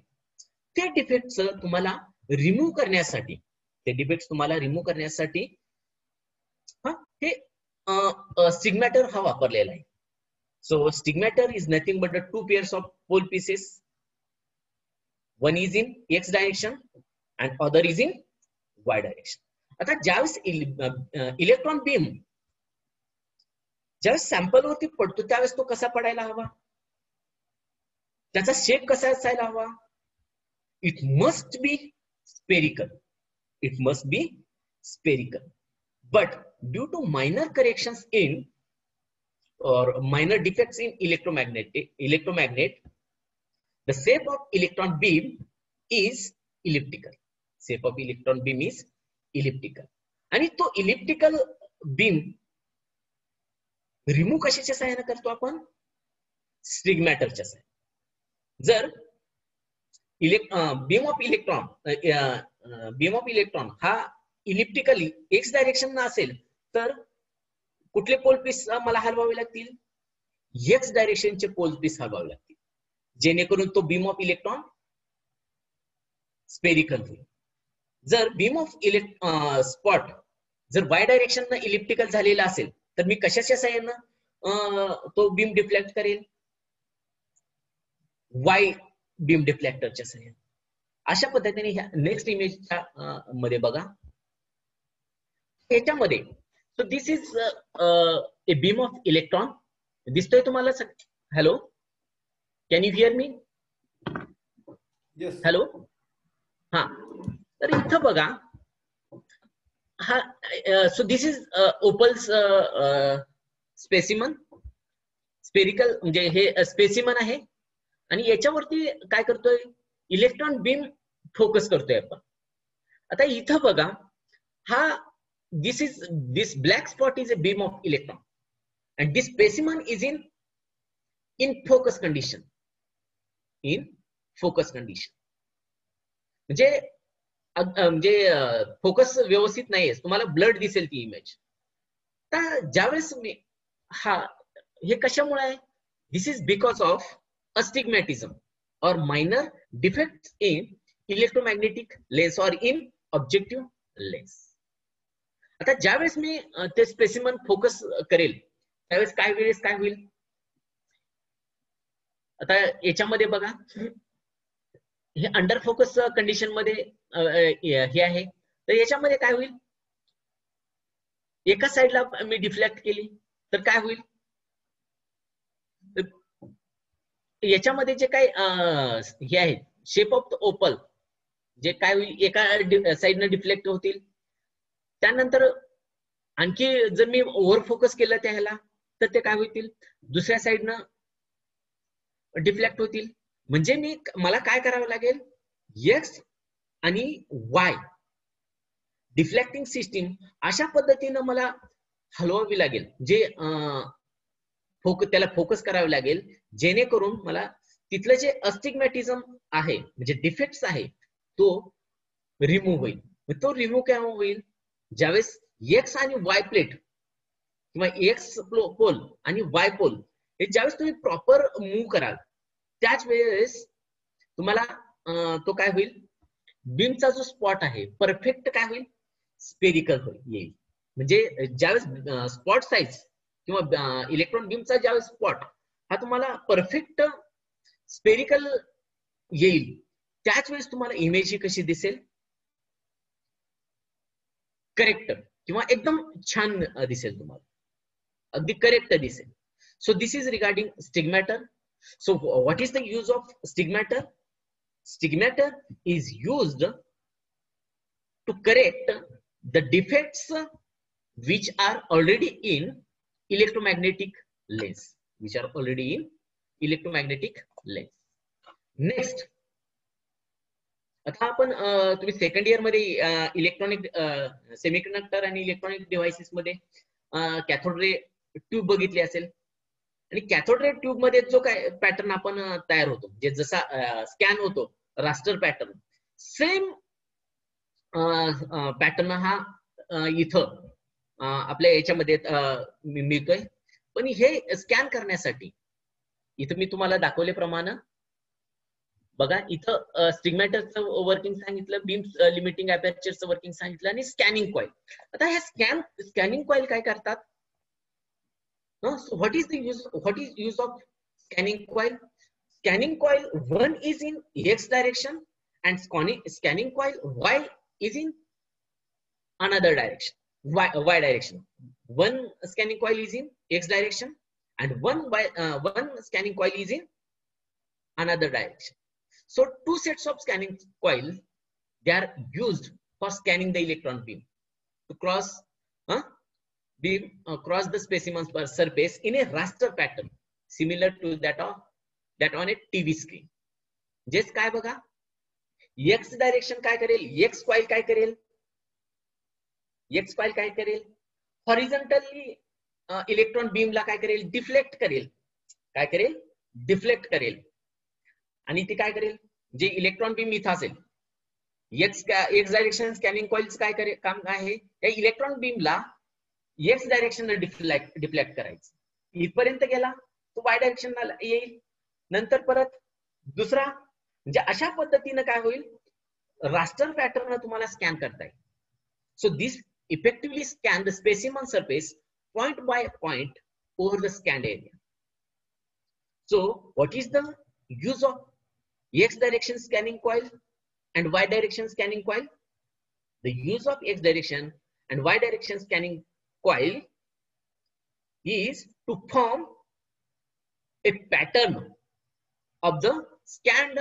ते डिफेक्ट्स तुम्हाला रिमूव्ह करण्यासाठी हे स्टिग्मॅटर हा वापरलेला आहे. So stigmator is nothing but the 2 pairs of pole pieces. One is in X direction and other is in Y direction. आता ज्यावेळेस इलेक्ट्रॉन बीम ज्यावेळेस सॅम्पल वरती पडतो त्यावेळेस तो कसा पडायला हवा? त्याचा शेप कसा असायला हवा? It must be spherical. But due to minor corrections in or minor defects in electromagnet, the shape of electron beam is elliptical. आणि तो इलिप्टिकल बीम रिमूव्ह कशाच्या सहाय्याने करतो आपण? स्टिग्मॅटरच्या सहाय्याने. जर बीम ऑफ इलेक्ट्रॉन हा इलिप्टिकली एक्स डायरेक्शन असेल तर कुठले पोल पीस मला हलवावे लागतील? एक्स डायरेक्शनचे पोल पीस हलवावे लागतील जेणेकरून तो बीम ऑफ इलेक्ट्रॉन स्पेरिकल होईल. जर बीम ऑफ स्पॉट जर वाय डायरेक्शन इलिप्टिकल झालेला असेल तर मी कशाच्या सहाय्यानं तो बीम डिफ्लेक्ट करेल? वाय बीम डिफ्लेक्टरच्या सहाय्याने. अशा पद्धतीने ह्या नेक्स्ट इमेजच्या मध्ये बघा. याच्यामध्ये so this is a beam of electron. दिसतोय तुम्हाला? Hello, can you hear me? Hello. हा, तर इथं बघा हा. So this is opals specimen. Spherical म्हणजे हे स्पेसिमन आहे आणि याच्यावरती काय करतोय? इलेक्ट्रॉन बीम फोकस करतोय आपण. आता इथं बघा हा this black spot is a beam of electron and this specimen is in focus condition. म्हणजे फोकस व्यवस्थित नाहीये, तुम्हाला ब्लड दिसेल ती इमेज. तर ज्यावेळेस मी हे कशामुळे आहे? This is because of astigmatism or minor defects in electromagnetic lens or in objective lens. आता ज्यावेळेस मी ते स्पेसिमन फोकस करेल त्यावेळेस काय होईल? आता याच्यामध्ये बघा हे अंडर फोकस कंडिशन मध्ये हे आहे. तर याच्यामध्ये काय होईल? एका साइडला मी डिफ्लेक्ट केली तर काय होईल? याच्यामध्ये जे काही हे आहे शेप ऑफ द ओपल जे काय होईल? एका साइडने डिफ्लेक्ट होतील. त्यानंतर आणखी जर मी ओव्हर फोकस केलं त्याला तर ते काय होतील? दुसऱ्या साइडनं डिफ्लेक्ट होतील. म्हणजे मला काय करावं लागेल, एक्स आणि वाय डिफ्लेक्टिंग सिस्टीम अशा पद्धतीनं मला हलवावी लागेल, जे त्याला फोकस करावे लागेल, जेणेकरून मला तिथलं जे अस्टिग्मॅटिझम आहे म्हणजे डिफेक्ट्स आहे तो रिमूव्ह होईल. तो रिमूव्ह केव्हा होईल, ज्यावेळेस एक्स आणि वाय प्लेट किंवा एक्स पोल आणि वाय पोल हे ज्यावेळेस तुम्ही प्रॉपर मूव्ह कराल त्याच वेळेस तुम्हाला तो काय होईल, बीमचा जो स्पॉट आहे परफेक्ट काय होईल, स्पेरिकल येईल. म्हणजे ज्यावेळेस स्पॉट साइज किंवा इलेक्ट्रॉन बीमचा ज्यावेळेस स्पॉट हा तुम्हाला परफेक्ट स्पेरिकल येईल, त्याच वेळेस तुम्हाला इमेज ही कशी दिसेल, करेक्ट किंवा एकदम छान दिसेल, तुम्हाला अगदी करेक्ट दिसेल. So this is regarding stigmatter. So what is the use of stigmatter? Stigmatter is used to correct the defects which are already in electromagnetic lens, which are already in electromagnetic lens. Next, आता आपण तुम्ही second year मध्ये electronic semiconductor आणि electronic devices मध्ये cathode ray tube बघितली असेल. आणि cathode ray tube मध्ये जो काय पॅटर्न आपण तयार होतो, जे जसा स्कॅन होतो रास्टर पॅटर्न, सेम पॅटर्न हा इथं आपल्या याच्यामध्ये मिळतोय. पण हे स्कॅन करण्यासाठी इथं मी तुम्हाला दाखवल्याप्रमाणे बघा, इथं स्टिग्मॅटरचं वर्किंग सांगितलं, बीम लिमिटिंग अपर्चरचं वर्किंग सांगितलं आणि स्कॅनिंग कॉइल. आता हे स्कॅनिंग कॉइल काय करतात? So what is use of scanning coil? Scanning coil, one is in x direction and scanning coil y is in another direction, y direction. One scanning coil is in x direction and one scanning coil is in another direction. So two sets of scanning coil, they are used for scanning the electron beam to cross the specimen's surface in a raster pattern similar to that on a TV screen. Just काय बघा, x direction काय करेल, x coil काय करेल, horizontally electron बीमला काय करेल, deflect करेल. आणि ती काय करेल, जे इलेक्ट्रॉन बीम इथं असेल, एक्स डायरेक्शन स्कॅनिंग कॉइलचं काय करेल, काम काय आहे, त्या इलेक्ट्रॉन बीमला एक्स डायरेक्शन डिफ्लेक्ट करायचं. इथपर्यंत गेला तो वाय डायरेक्शन येईल, नंतर परत दुसरा. म्हणजे अशा पद्धतीनं काय होईल, रास्टर पॅटर्न तुम्हाला स्कॅन करता येईल. So this effectively scan the specimen surface point by point over the scanned area. So what is the use of x direction scanning coil and y direction scanning coil? The use of x direction and y direction scanning coil is to form a pattern of the scanned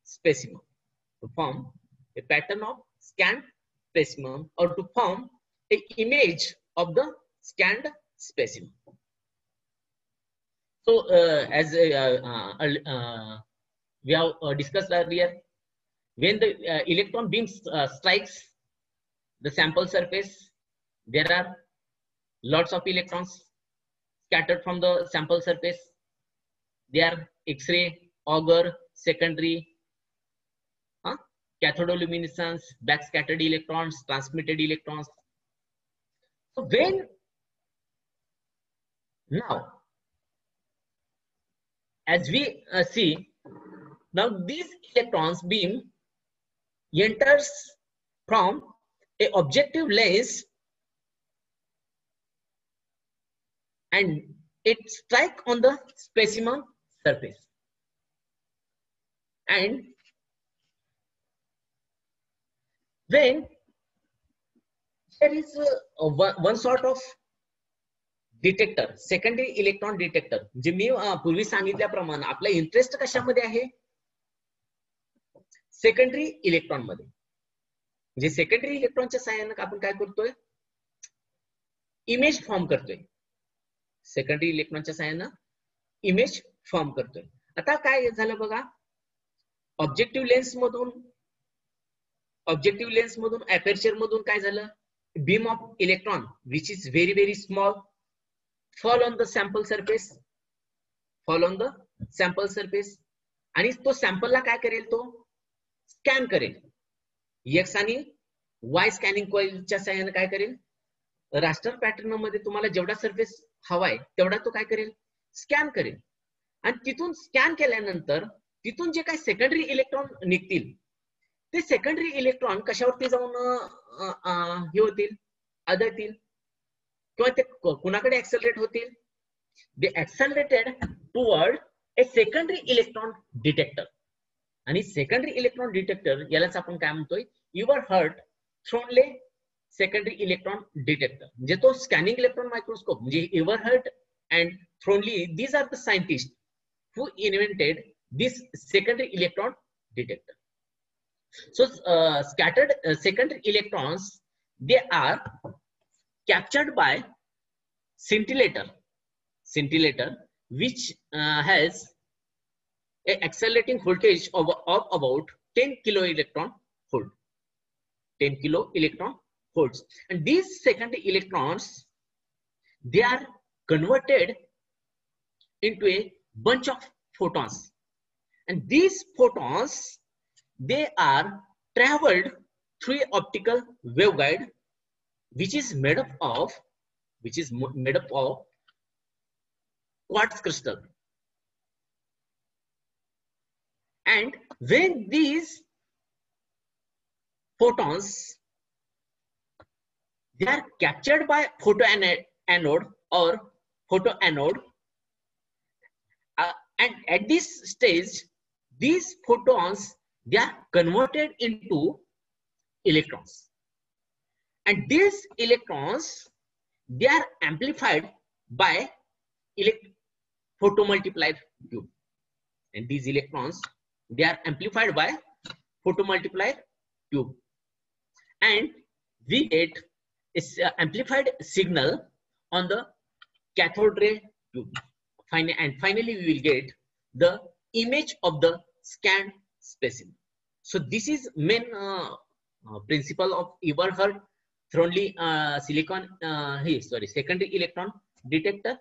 specimen, or to form a image of the scanned specimen. So as we have discussed earlier, when the electron beam strikes the sample surface, there are lots of electrons scattered from the sample surface. They are X-ray, Auger, secondary, cathodoluminescence, backscattered electrons, transmitted electrons. So now as we see, now these electrons beam enters from a objective lens and it strike on the specimen surface, and when there is one sort of detector, secondary electron detector. जे मी पूर्वी सांगितल्याप्रमाणे आपला interest कशामध्ये आहे, secondary electron मध्ये. म्हणजे secondary इलेक्ट्रॉनच्या सहाय्याने आपण काय करतोय, इमेज फॉर्म करतोय. सेकंडरी इलेक्ट्रॉनच्या सहाय्याने इमेज फॉर्म करतोय. आता काय झालं बघा, ऑब्जेक्टिव्ह लेन्स मधून अपर्चर मधून काय झालं, beam of electron which is very very small fall on the sample surface आणि तो सॅम्पलला काय करेल, तो स्कॅन करेल. एक्स आणि वाय स्कॅनिंग कॉइलच्या साहाय्याने काय करेल, रास्टर पॅटर्न मध्ये तुम्हाला जेवढा सरफेस हवाय तेवढा तो काय करेल, स्कॅन करेल. आणि तिथून स्कॅन केल्यानंतर तिथून जे काही सेकंडरी इलेक्ट्रॉन निघतील ते सेकंडरी इलेक्ट्रॉन कशावरती जाऊन हे होतील, आदळतील किंवा ते कुणाकडे ऍक्सेलरेट होतील, they accelerated toward a secondary electron detector. आणि सेकंडरी इलेक्ट्रॉन डिटेक्टर यालाच आपण काय म्हणतोय, Everhart Thornley secondary electron detector. म्हणजे तो स्कॅनिंग इलेक्ट्रॉन मायक्रोस्कोप म्हणजे Everhart and Thornley, these are the scientist who invented this secondary electron detector. So scattered secondary electrons, they are captured by scintillator which has a accelerating voltage of about 10 kilo electron volts. And these secondary electrons, they are converted into a bunch of photons, and these photons, they are traveled through a optical waveguide which is made up of quartz crystal. And when these photons, they are captured by photoanode or photoanode, and at this stage these photons, they are converted into electrons, and these electrons, they are amplified by photomultiplier tube. And these electrons, they are amplified by photomultiplier tube, and we get amplified signal on the cathode ray tube. And finally we will get the image of the scanned specimen. So this is main principle of Eberhard Thronle secondary electron detector.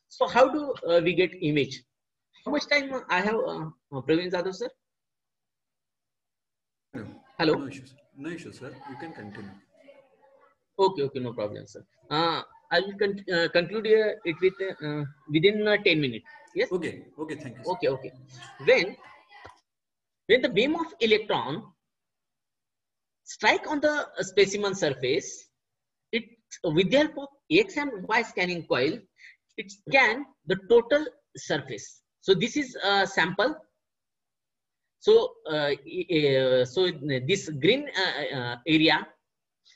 So how do we get image? How much time I have, Praveen Jadhav sir? Hello. No issue sir, you can continue. Okay, no problem sir. I will conclude it with within 10 minutes. Yes. Okay, thank you. Okay. When the beam of electron strike on the specimen surface, it with the help of X and Y scanning coil, it scan the total surface. So this is a sample. So this green area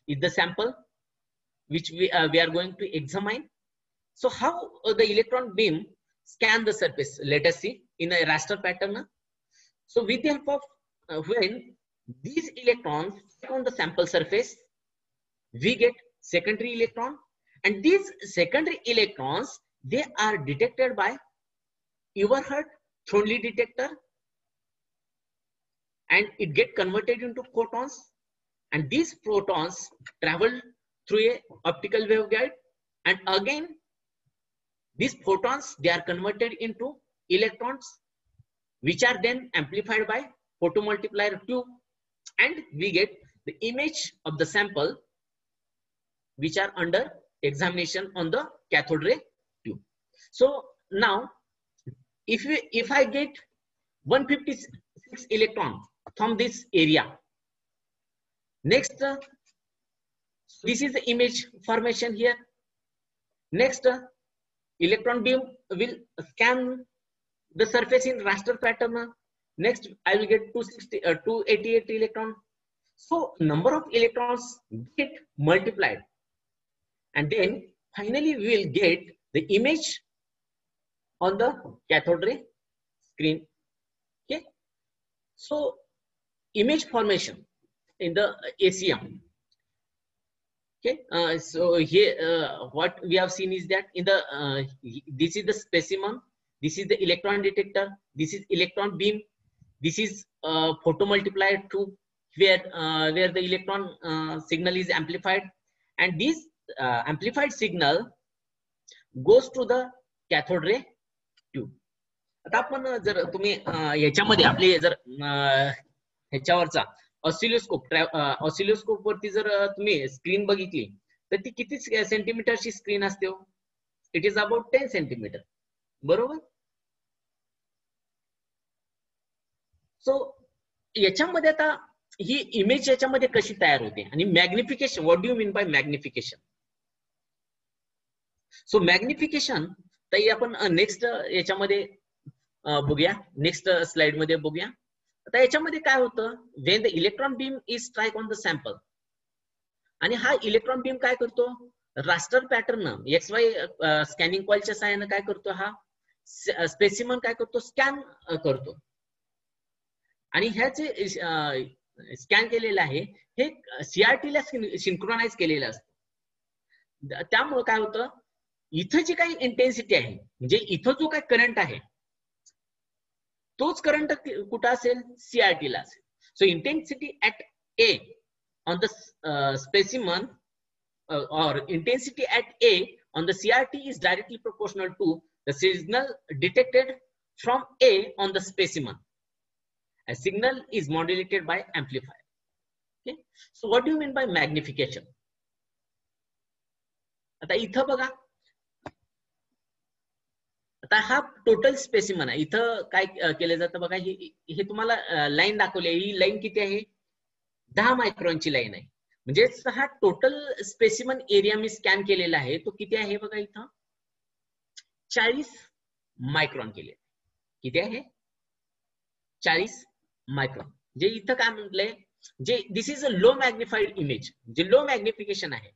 is the sample which we are going to examine. So how the electron beam scan the surface, let us see in a raster pattern. So with the help of when these electrons on the sample surface, we get secondary electron, and these secondary electrons, they are detected by Eberhard Thronle detector, and it get converted into photons, and these photons travel through a optical waveguide, and again these photons, they are converted into electrons which are then amplified by photomultiplier tube, and we get the image of the sample which are under examination on the cathode ray tube. So now if I get 156 electron from this area, next this is the image formation here. Next electron beam will scan the surface in raster pattern. Next I will get 288 electron. So number of electrons get multiplied, and then finally we will get the image on the cathode ray screen. Okay, so image formation in the ACM. Okay, so here what we have seen is that in the this is the specimen, this is the electron detector, this is electron beam, This is photomultiplier tube where the electron signal is amplified, and this amplified signal goes to the cathode ray tube. आता आपण जर तुम्ही याच्यामध्ये आपले जर ह्याच्यावरचा oscilloscope वरती जर तुम्ही स्क्रीन बघितली तर ती किती सेंटीमीटरची स्क्रीन असते? इट इज अबाउट 10 सेंटीमीटर, बरोबर? सो याच्यामध्ये आता ही इमेज याच्यामध्ये कशी तयार होते आणि magnification, what do you mean bye magnification? So magnification ताई आपण नेक्स्ट याच्यामध्ये बघूया, नेक्स्ट स्लाइड मध्ये बघूया. आता याच्यामध्ये काय होतं, when the electron beam is strike on the sample, आणि हा इलेक्ट्रॉन बीम काय करतो, रास्टर पॅटर्न XY स्कॅनिंग कॉइलच्या सहाय्याने काय करतो, हा स्पेसिमन काय करतो, स्कॅन करतो. आणि ह्याचे स्कॅन केलेलं आहे हे CRT ला सिंक्रोनाइज केलेलं असतं. त्यामुळे काय होतं, इथं जी काही इंटेन्सिटी आहे, म्हणजे इथं जो काही करंट आहे तोच करंट कुठं असेल, CRT ला असेल. So intensity at A on the specimen or intensity at A on the CRT is directly proportional to the signal detected from A on the specimen. A signal is modulated by amplifier. Okay, so what do you mean by magnification? आता इथं बघा, आता हा total specimen आहे. इथं काय केलं जातं बघा, हे तुम्हाला लाईन दाखवली आहे. ही लाईन किती आहे, 10 मायक्रॉनची लाईन आहे. म्हणजे हा टोटल स्पेसिमन एरिया मी स्कॅन केलेला आहे तो किती आहे बघा, इथं 40 मायक्रॉन केले. किती आहे, 40 मायक्रॉन. जे इथं काय म्हटलंय, जे this is a low magnified image, जे लो मॅग्निफिकेशन आहे.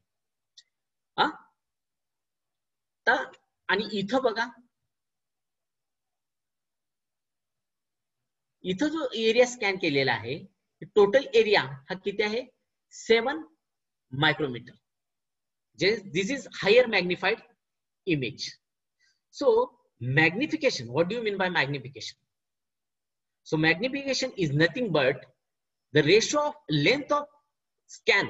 आणि इथं बघा, इथं जो एरिया स्कॅन केलेला आहे टोटल एरिया हा किती आहे, 7 micrometer. This is higher magnified image. So magnification, what do you mean by magnification? So magnification is nothing but the ratio of length of scan.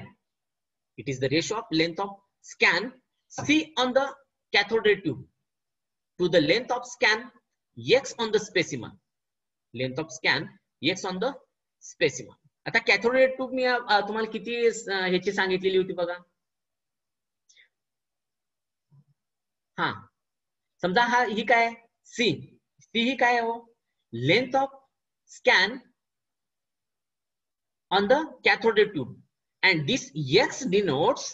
It is the ratio of length of scan C on the cathode ray tube to the length of scan X on the specimen. Length of scan X on the specimen. आता cathode ray tube मी तुम्हाला किती ह्याची सांगितलेली होती बघा. हा समजा हा ही काय सी ही काय हो, length of scan on the cathode ray tube, and this X denotes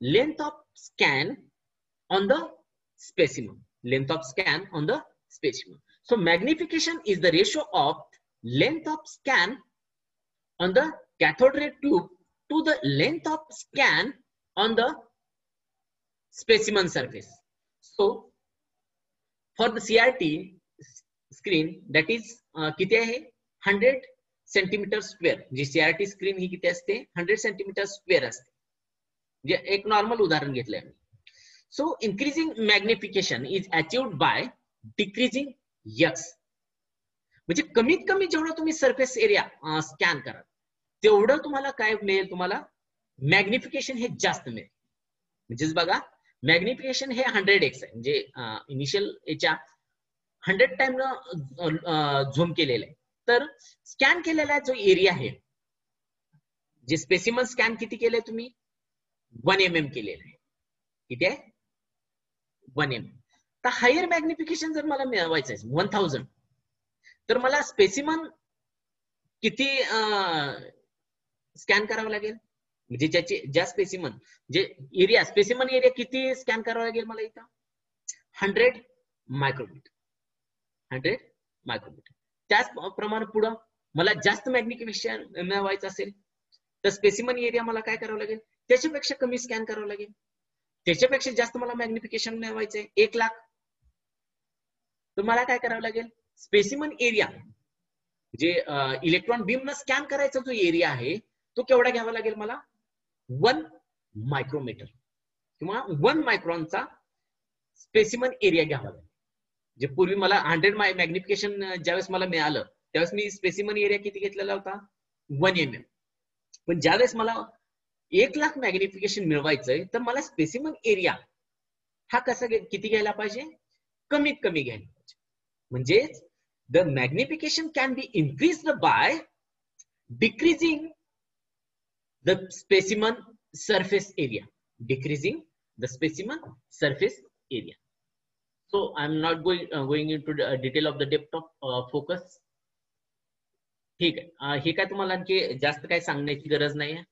length of scan on the specimen. Length of scan on the specimen. So magnification is the ratio of length of scan on the cathode ray tube to the length of scan on the specimen surface. So for the CRT screen, that is किती आहे, 100 centimetre square. जी CRT screen ही किती असते, 100 centimetre square असते. जे एक normal उदाहरण घेतलंय आम्ही. So increasing magnification is achieved by decreasing X. म्हणजे कमीत कमी जेवढा तुम्ही सरफेस एरिया स्कॅन करा तेवढं तुम्हाला काय मिळेल, तुम्हाला मॅग्निफिकेशन हे जास्त मिळेल. म्हणजेच बघा, मॅग्निफिकेशन हे 100x आहे. म्हणजे इनिशियल याच्या 100 टाइम झूम केलेलं आहे. तर स्कॅन केलेला जो एरिया आहे, जे स्पेसिमन स्कॅन किती केलंय तुम्ही, 1 mm केलेलं आहे. किती आहे, 1 mm. तर हायर मॅग्निफिकेशन जर मला मिळवायचं आहे 1000, तर मला स्पेसिमन किती स्कॅन करावं लागेल, म्हणजे ज्या स्पेसिमन जे एरिया स्पेसिमन एरिया किती स्कॅन करावं लागेल मला इथं, 100 मायक्रोमीटर. 100 मायक्रोमीटर. त्याचप्रमाणे पुढं मला जास्त मॅग्निफिकेशन मिळवायचं असेल तर स्पेसिमन एरिया मला काय करावं लागेल, त्याच्यापेक्षा कमी स्कॅन करावं लागेल. त्याच्यापेक्षा जास्त मला मॅग्निफिकेशन मिळवायचंय 1 लाख, तर मला काय करावं लागेल, स्पेसिमन एरिया जे इलेक्ट्रॉन बीम न स्कॅन करायचा जो एरिया आहे तो केवढा घ्यावा लागेल मला, 1 मायक्रोमीटर किंवा 1 मायक्रॉनचा स्पेसिमन एरिया घ्यावा लागेल. जे पूर्वी मला 100 मॅग्निफिकेशन ज्यावेळेस मला मिळालं त्यावेळेस मी स्पेसिमन एरिया किती घेतलेला होता 1 mm. पण ज्यावेळेस मला 1 लाख मॅग्निफिकेशन मिळवायचंय तर मला स्पेसिमन एरिया हा कसा किती घ्यायला पाहिजे, कमीत कमी घ्यायला पाहिजे. म्हणजे the magnification can be increased by decreasing the specimen surface area, decreasing the specimen surface area. So I'm not going into the detail of the depth of focus. ठीक आहे, हे काय तुम्हाला आणखी जास्त काय सांगण्याची गरज नाही आहे.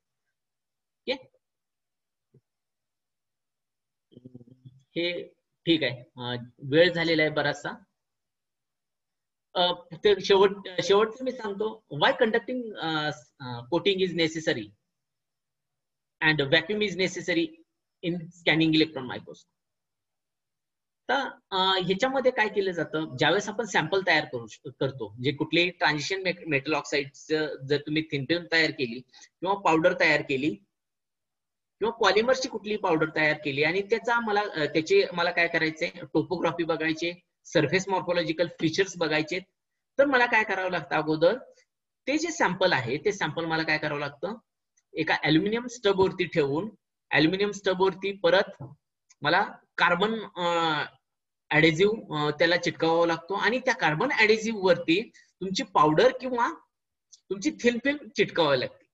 हे ठीक आहे, वेळ झालेला आहे बराचसा. शेवटचं मी सांगतो, why conducting coating is necessary and vacuum is necessary in scanning electron microscope. तर ह्याच्यामध्ये काय केलं जातं, ज्यावेळेस आपण सॅम्पल तयार करतो, जे कुठलेही ट्रान्झिशन मेटल ऑक्साईडचं जर तुम्ही थिन फिल्म तयार केली किंवा पावडर तयार केली किंवा पॉलिमरची कुठली पावडर तयार केली आणि त्याचे मला काय करायचंय, टोपोग्राफी बघायचे, सरफेस मॉर्फोलॉजिकल फीचर्स बघायचे, तर मला काय करावं लागतं, अगोदर ते जे सॅम्पल आहे ते सॅम्पल मला काय करावं लागतं, एका अल्युमिनियम स्टब वरती ठेवून अल्युमिनियम स्टब वरती परत मला कार्बन ऍडेझिव्ह त्याला चिटकावावा लागतो आणि त्या कार्बन ऍडेझिव्ह वरती तुमची पावडर किंवा तुमची थिन फिल्म चिटकावावी लागते.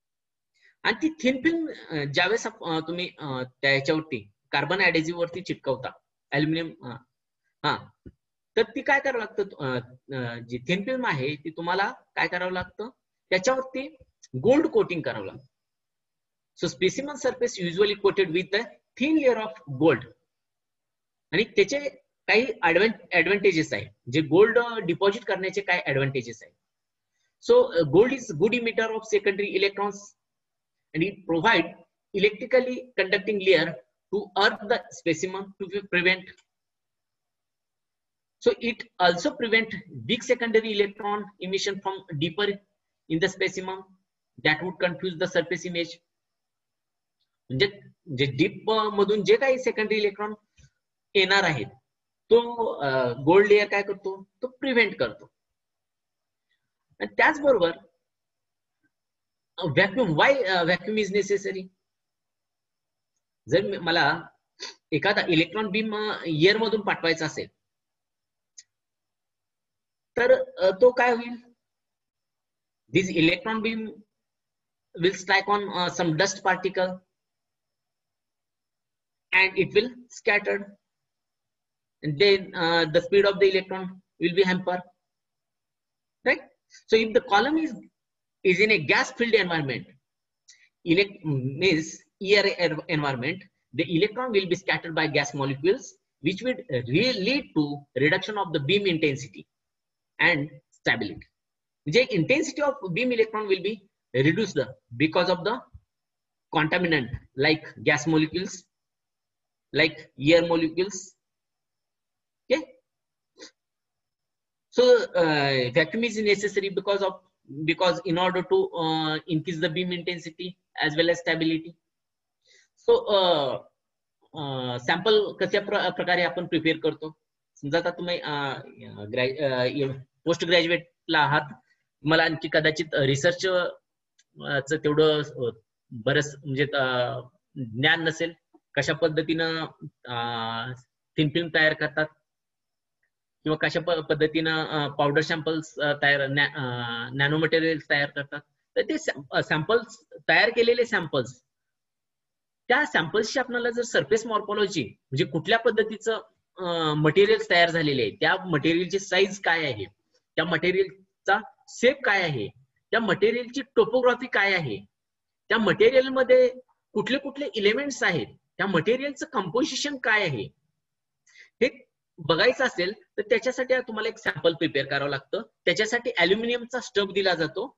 आणि ती थिन फिल्म ज्यावेळेस तुम्ही त्याच्यावरती कार्बन ऍडेझिव्ह वरती चिटकवता अल्युमिनियम तर ती काय करावं लागतं, जी थिन फिल्म आहे ती तुम्हाला काय करावं लागतं, त्याच्यावरती गोल्ड कोटिंग करावं लागतं. So specimen surface usually coated with a thin layer of gold. आणि त्याचे काही ऍडव्हान्टेजेस आहे, जे गोल्ड डिपॉझिट करण्याचे काय ऍडव्हान्टेजेस आहे. So gold is good emitter of secondary electrons and it provide electrically conducting layer to earth the specimen to prevent. So it also prevent big secondary electron emission from deeper in the specimen that would confuse the surface image. म्हणजे जे deep मधून जे काही secondary electron येणार आहेत तो gold layer काय करतो, तो prevent करतो. आणि त्याचबरोबर vacuum, Y vacuum is necessary. जर मला एखादा इलेक्ट्रॉन बीम एअर मधून पाठवायचा असेल तर तो काय होईल, this electron beam will strike on some dust particle and it will scattered, and then the speed of the electron will be hampered, right? So if the column is in a gas filled environment, means air environment, the electron will be scattered by gas molecules, which would lead to reduction of the beam intensity and stability. The intensity of beam electron will be reduced because of the contaminant like gas molecules, like air molecules. Okay, so vacuum is necessary because in order to increase the beam intensity as well as stability. So sample कशा प्रकारे आपण prepare करतो, समजा आता तुम्ही post ग्रॅज्युएटला आहात, मला आणखी कदाचित रिसर्च तेवढं बरंच म्हणजे ज्ञान नसेल, कशा पद्धतीनं थिन फिल्म तयार करतात किंवा कशा पद्धतीनं पावडर सॅम्पल्स तयार, नॅनो मटेरियल्स तयार करतात. तर ते सॅम्पल्स तयार केलेले सॅम्पल्स, त्या सॅम्पल्सची आपल्याला जर सरफेस मॉर्फोलॉजी म्हणजे कुठल्या पद्धतीचं मटेरियल्स तयार झालेले आहे, त्या मटेरियलची साईज काय आहे, त्या मटेरियलचा शेप काय आहे, त्या मटेरियलची टोपोग्राफी काय आहे, त्या मटेरियल मध्ये कुठले कुठले इलेमेंट्स आहेत, त्या मटेरियलचं कंपोजिशन काय आहे, हे बघायचं असेल तर त्याच्यासाठी तुम्हाला एक सॅम्पल प्रिपेअर करावं लागतं. त्याच्यासाठी अल्युमिनियमचा स्टब दिला जातो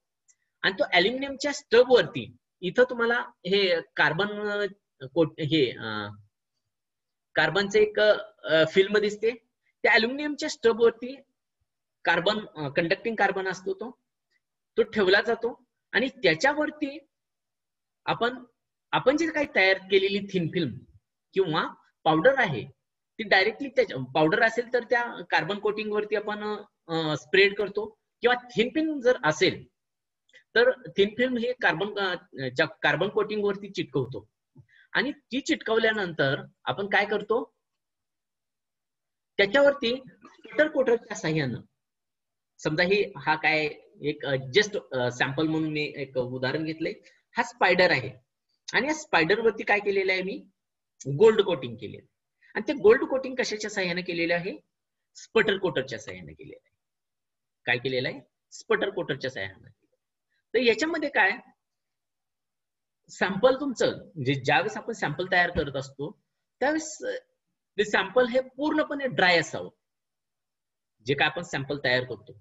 आणि तो अल्युमिनियमच्या स्टब वरती इथं तुम्हाला हे कार्बनचे एक फिल्म दिसते. त्या अल्युमिनियमच्या स्टब वरती कंडक्टिंग कार्बन असतो, तो ठेवला जातो आणि त्याच्यावरती आपण जे काही तयार केलेली थिन फिल्म किंवा पावडर आहे ती डायरेक्टली पावडर असेल तर त्या कार्बन कोटिंग वरती आपण स्प्रेड करतो किंवा थिन फिल्म जर असेल तर थिन फिल्म हे कार्बन कोटिंग वरती चिटकवतो आणि ती चिटकवल्यानंतर आपण काय करतो, त्याच्यावरती स्पटर कोटरच्या साह्यानं, समजा हा काय एक जस्ट सॅम्पल म्हणून मी एक उदाहरण घेतलंय, हा स्पायडर आहे आणि या स्पायडर वरती काय केलेलं आहे मी, गोल्ड कोटिंग केलेलं आहे. आणि ते गोल्ड कोटिंग कशाच्या साह्याने केलेलं आहे, स्पटर कोटरच्या साह्याने केलेलं आहे. काय केलेलं आहे, स्पटर कोटरच्या साह्याने. तर याच्यामध्ये काय, सॅम्पल तुमचं म्हणजे ज्यावेळेस आपण सॅम्पल तयार करत असतो त्यावेळेस ते सॅम्पल हे पूर्णपणे ड्राय असावं, जे काय आपण सॅम्पल तयार करतो.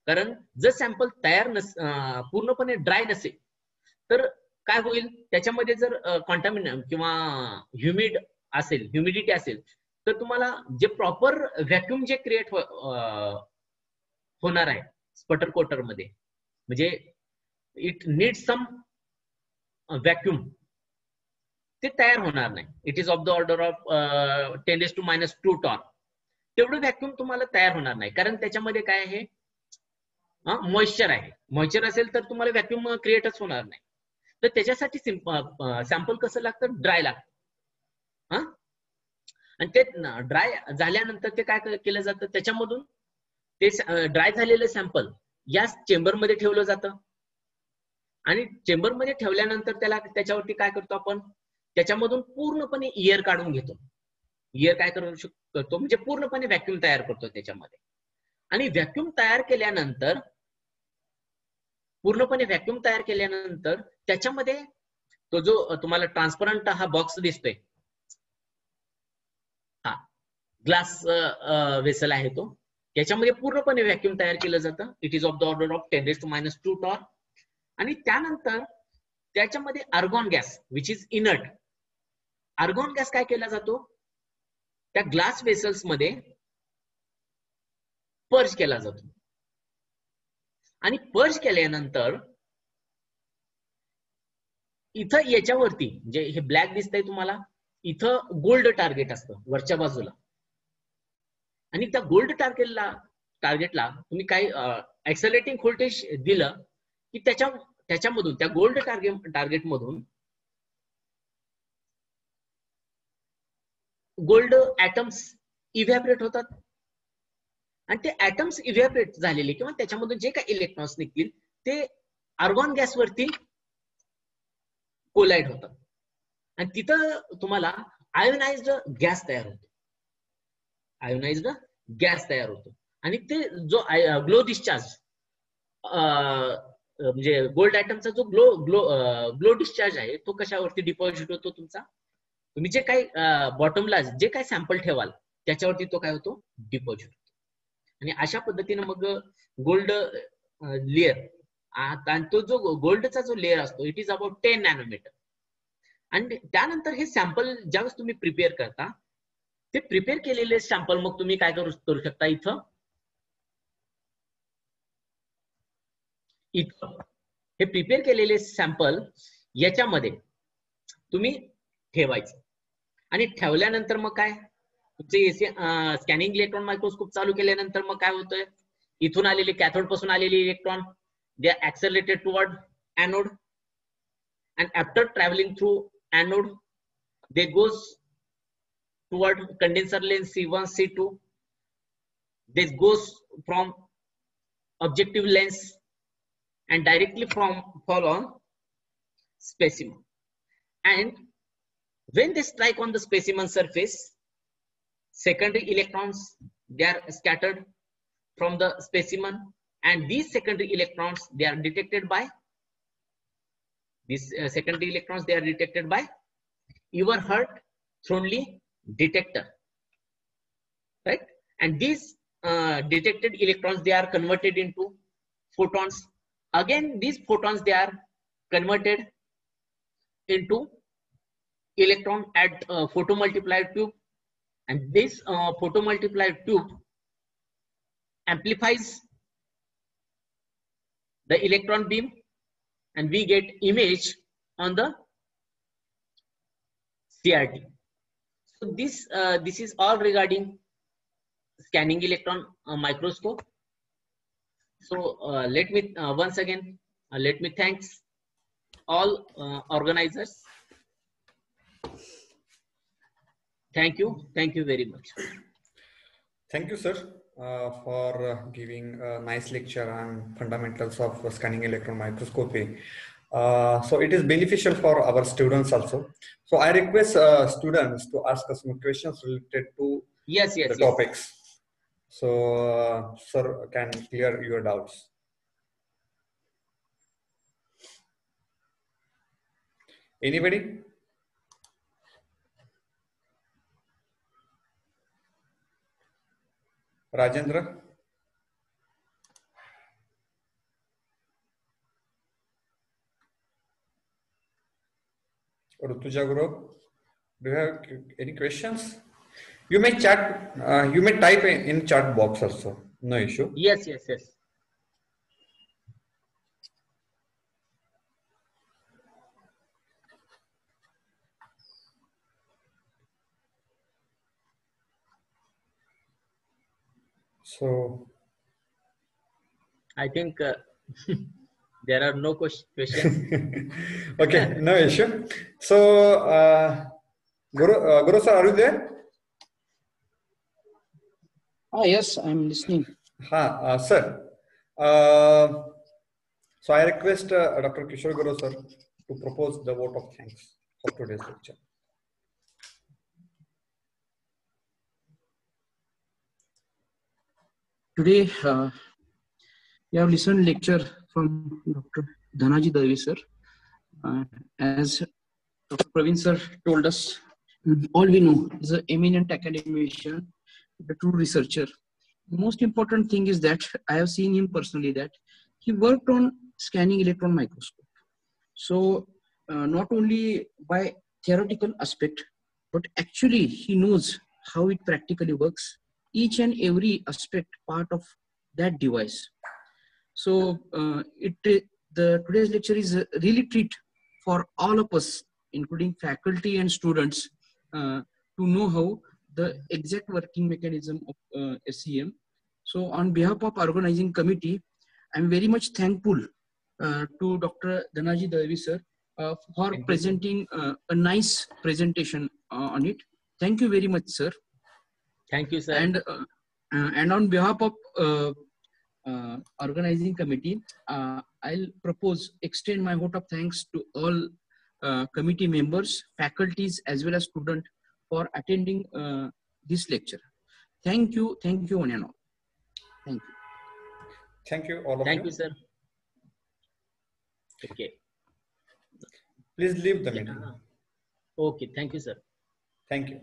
कारण जर सॅम्पल तयार पूर्णपणे ड्राय नसेल तर काय होईल, त्याच्यामध्ये जर कॉन्टॅमिनेट किंवा ह्युमिडिटी असेल तर तुम्हाला जे प्रॉपर व्हॅक्युम जे क्रिएट होणार आहे स्पटर कोटर मध्ये, म्हणजे इट नीड सम व्हॅक्युम, ते तयार होणार नाही. It is of the order of 10⁻² torque. तेवढं व्हॅक्युम तुम्हाला तयार होणार नाही, कारण त्याच्यामध्ये काय आहे, मॉइश्चर आहे. मॉइश्चर असेल तर तुम्हाला व्हॅक्युम क्रिएटच होणार नाही. तर त्याच्यासाठी सॅम्पल कसं लागतं, ड्राय लागतं. आणि ते ड्राय झाल्यानंतर ते काय केलं जातं, त्याच्यामधून ते ड्राय झालेलं सॅम्पल या चेंबरमध्ये ठेवलं जातं आणि चेंबरमध्ये ठेवल्यानंतर त्याच्यावरती काय करतो आपण, त्याच्यामधून पूर्णपणे एअर काढून घेतो. एअर काय करतो म्हणजे पूर्णपणे व्हॅक्युम तयार करतो त्याच्यामध्ये. आणि व्हॅक्युम तयार केल्यानंतर पूर्णपणे व्हॅक्युम तयार केल्यानंतर त्याच्यामध्ये तो जो तुम्हाला ट्रान्सपरंट हा बॉक्स दिसतोय, हा ग्लास वेसल आहे तो, त्याच्यामध्ये पूर्णपणे व्हॅक्युम तयार केलं जातं. It is of the order of 10⁻² torque. आणि त्यानंतर त्याच्यामध्ये argon gas which is inert, argon gas काय केला जातो, त्या ग्लास वेसल्स मध्ये पर्ज केला जातो. आणि पर्ज केल्यानंतर इथं याच्यावरती जे हे ब्लॅक दिसतंय तुम्हाला, इथं गोल्ड टार्गेट असतं वरच्या बाजूला. आणि त्या गोल्ड टार्गेटला तुम्ही काय एक्सेलरेटिंग व्होल्टेज दिलं की त्याच्यामधून त्या गोल्ड टार्गेट मधून गोल्ड ऍटम्स इव्हॅपरेट होतात. आणि ते ऍटम्स इव्हॅपरेट झालेले किंवा त्याच्यामधून जे काही इलेक्ट्रॉन्स निघतील ते आर्गॉन गॅस वरती कोलाइड होतात आणि तिथं तुम्हाला आयोनाइज्ड गॅस तयार होतो. आयोनाइज्ड गॅस तयार होतो आणि ते जो ग्लो डिस्चार्ज म्हणजे गोल्ड ऍटमचा जो ग्लो डिस्चार्ज आहे तो कशावरती डिपॉझिट होतो तुमचा, तुम्ही जे काही बॉटमला जे काही सॅम्पल ठेवाल त्याच्यावरती तो काय होतो, डिपॉझिट होतो. आणि अशा पद्धतीने मग गोल्ड लेअर, आणि तो जो गोल्डचा जो लेअर असतो इट इज अबाउट 10 नॅनोमीटर. आणि त्यानंतर हे सॅम्पल ज्यावेळेस तुम्ही प्रिपेअर करता, ते प्रिपेअर केलेले सॅम्पल मग तुम्ही काय करू शकता, इथं हे प्रिपेअर केलेले सॅम्पल याच्यामध्ये तुम्ही ठेवायचं. आणि ठेवल्यानंतर मग काय, तुमचे स्कॅनिंग इलेक्ट्रॉन मायक्रोस्कोप चालू केल्यानंतर मग काय होतंय, इथून आलेले कॅथोड पासून आलेले electron they are accelerated toward anode, and after traveling through anode they goes toward condenser lens C1 C2. This goes from objective lens and directly fall on specimen, and when they strike on the specimen surface, secondary electrons they are scattered from the specimen, and these secondary electrons they are detected by secondary electrons they are detected by Everhart Thornley detector, right? And these detected electrons they are converted into photons. Again these photons they are converted into electron at photomultiplier tube, and this photomultiplier tube amplifies the electron beam and we get image on the CRT. So this is all regarding scanning electron microscope. So let me once again let me thanks all organizers. Thank you very much. Thank you, sir, for giving a nice lecture on fundamentals of scanning electron microscopy. So it is beneficial for our students also. So I request students to ask us some questions related to the topics. So sir can clear your doubts. Anybody? Rajendra? Rutuja Guru, do you have any questions? You may chat, you may type in chat box also, no issue. Yes. So I think there are no questions. Okay, no issue. So Guru sir, are you there? Yes, I'm listening. Sir. So I request Dr. Kishore Guru sir to propose the vote of thanks for today's lecture. Today, we have listened lecture from Dr. Dhanaji Dalvi sir. As Dr. Praveen sir told us, all we know is an eminent academician, the true researcher. The most important thing is that I have seen him personally that he worked on scanning electron microscope. So not only by theoretical aspect, but actually he knows how it practically works, each and every aspect part of that device. So today's lecture is really treat for all of us, including faculty and students, to know how the exact working mechanism of SEM. So on behalf of organizing committee, I'm very much thankful to Dr. Dhanaji Dalvi sir for presenting a nice presentation on it. Thank you very much, sir. Thank you, sir. And on behalf of organizing committee, I'll extend my vote of thanks to all committee members, faculties, as well as students for attending this lecture. Thank you, one and all. Thank you. Thank you, all of you. Thank you, sir. Okay. Please leave the meeting. Okay, thank you, sir. Thank you.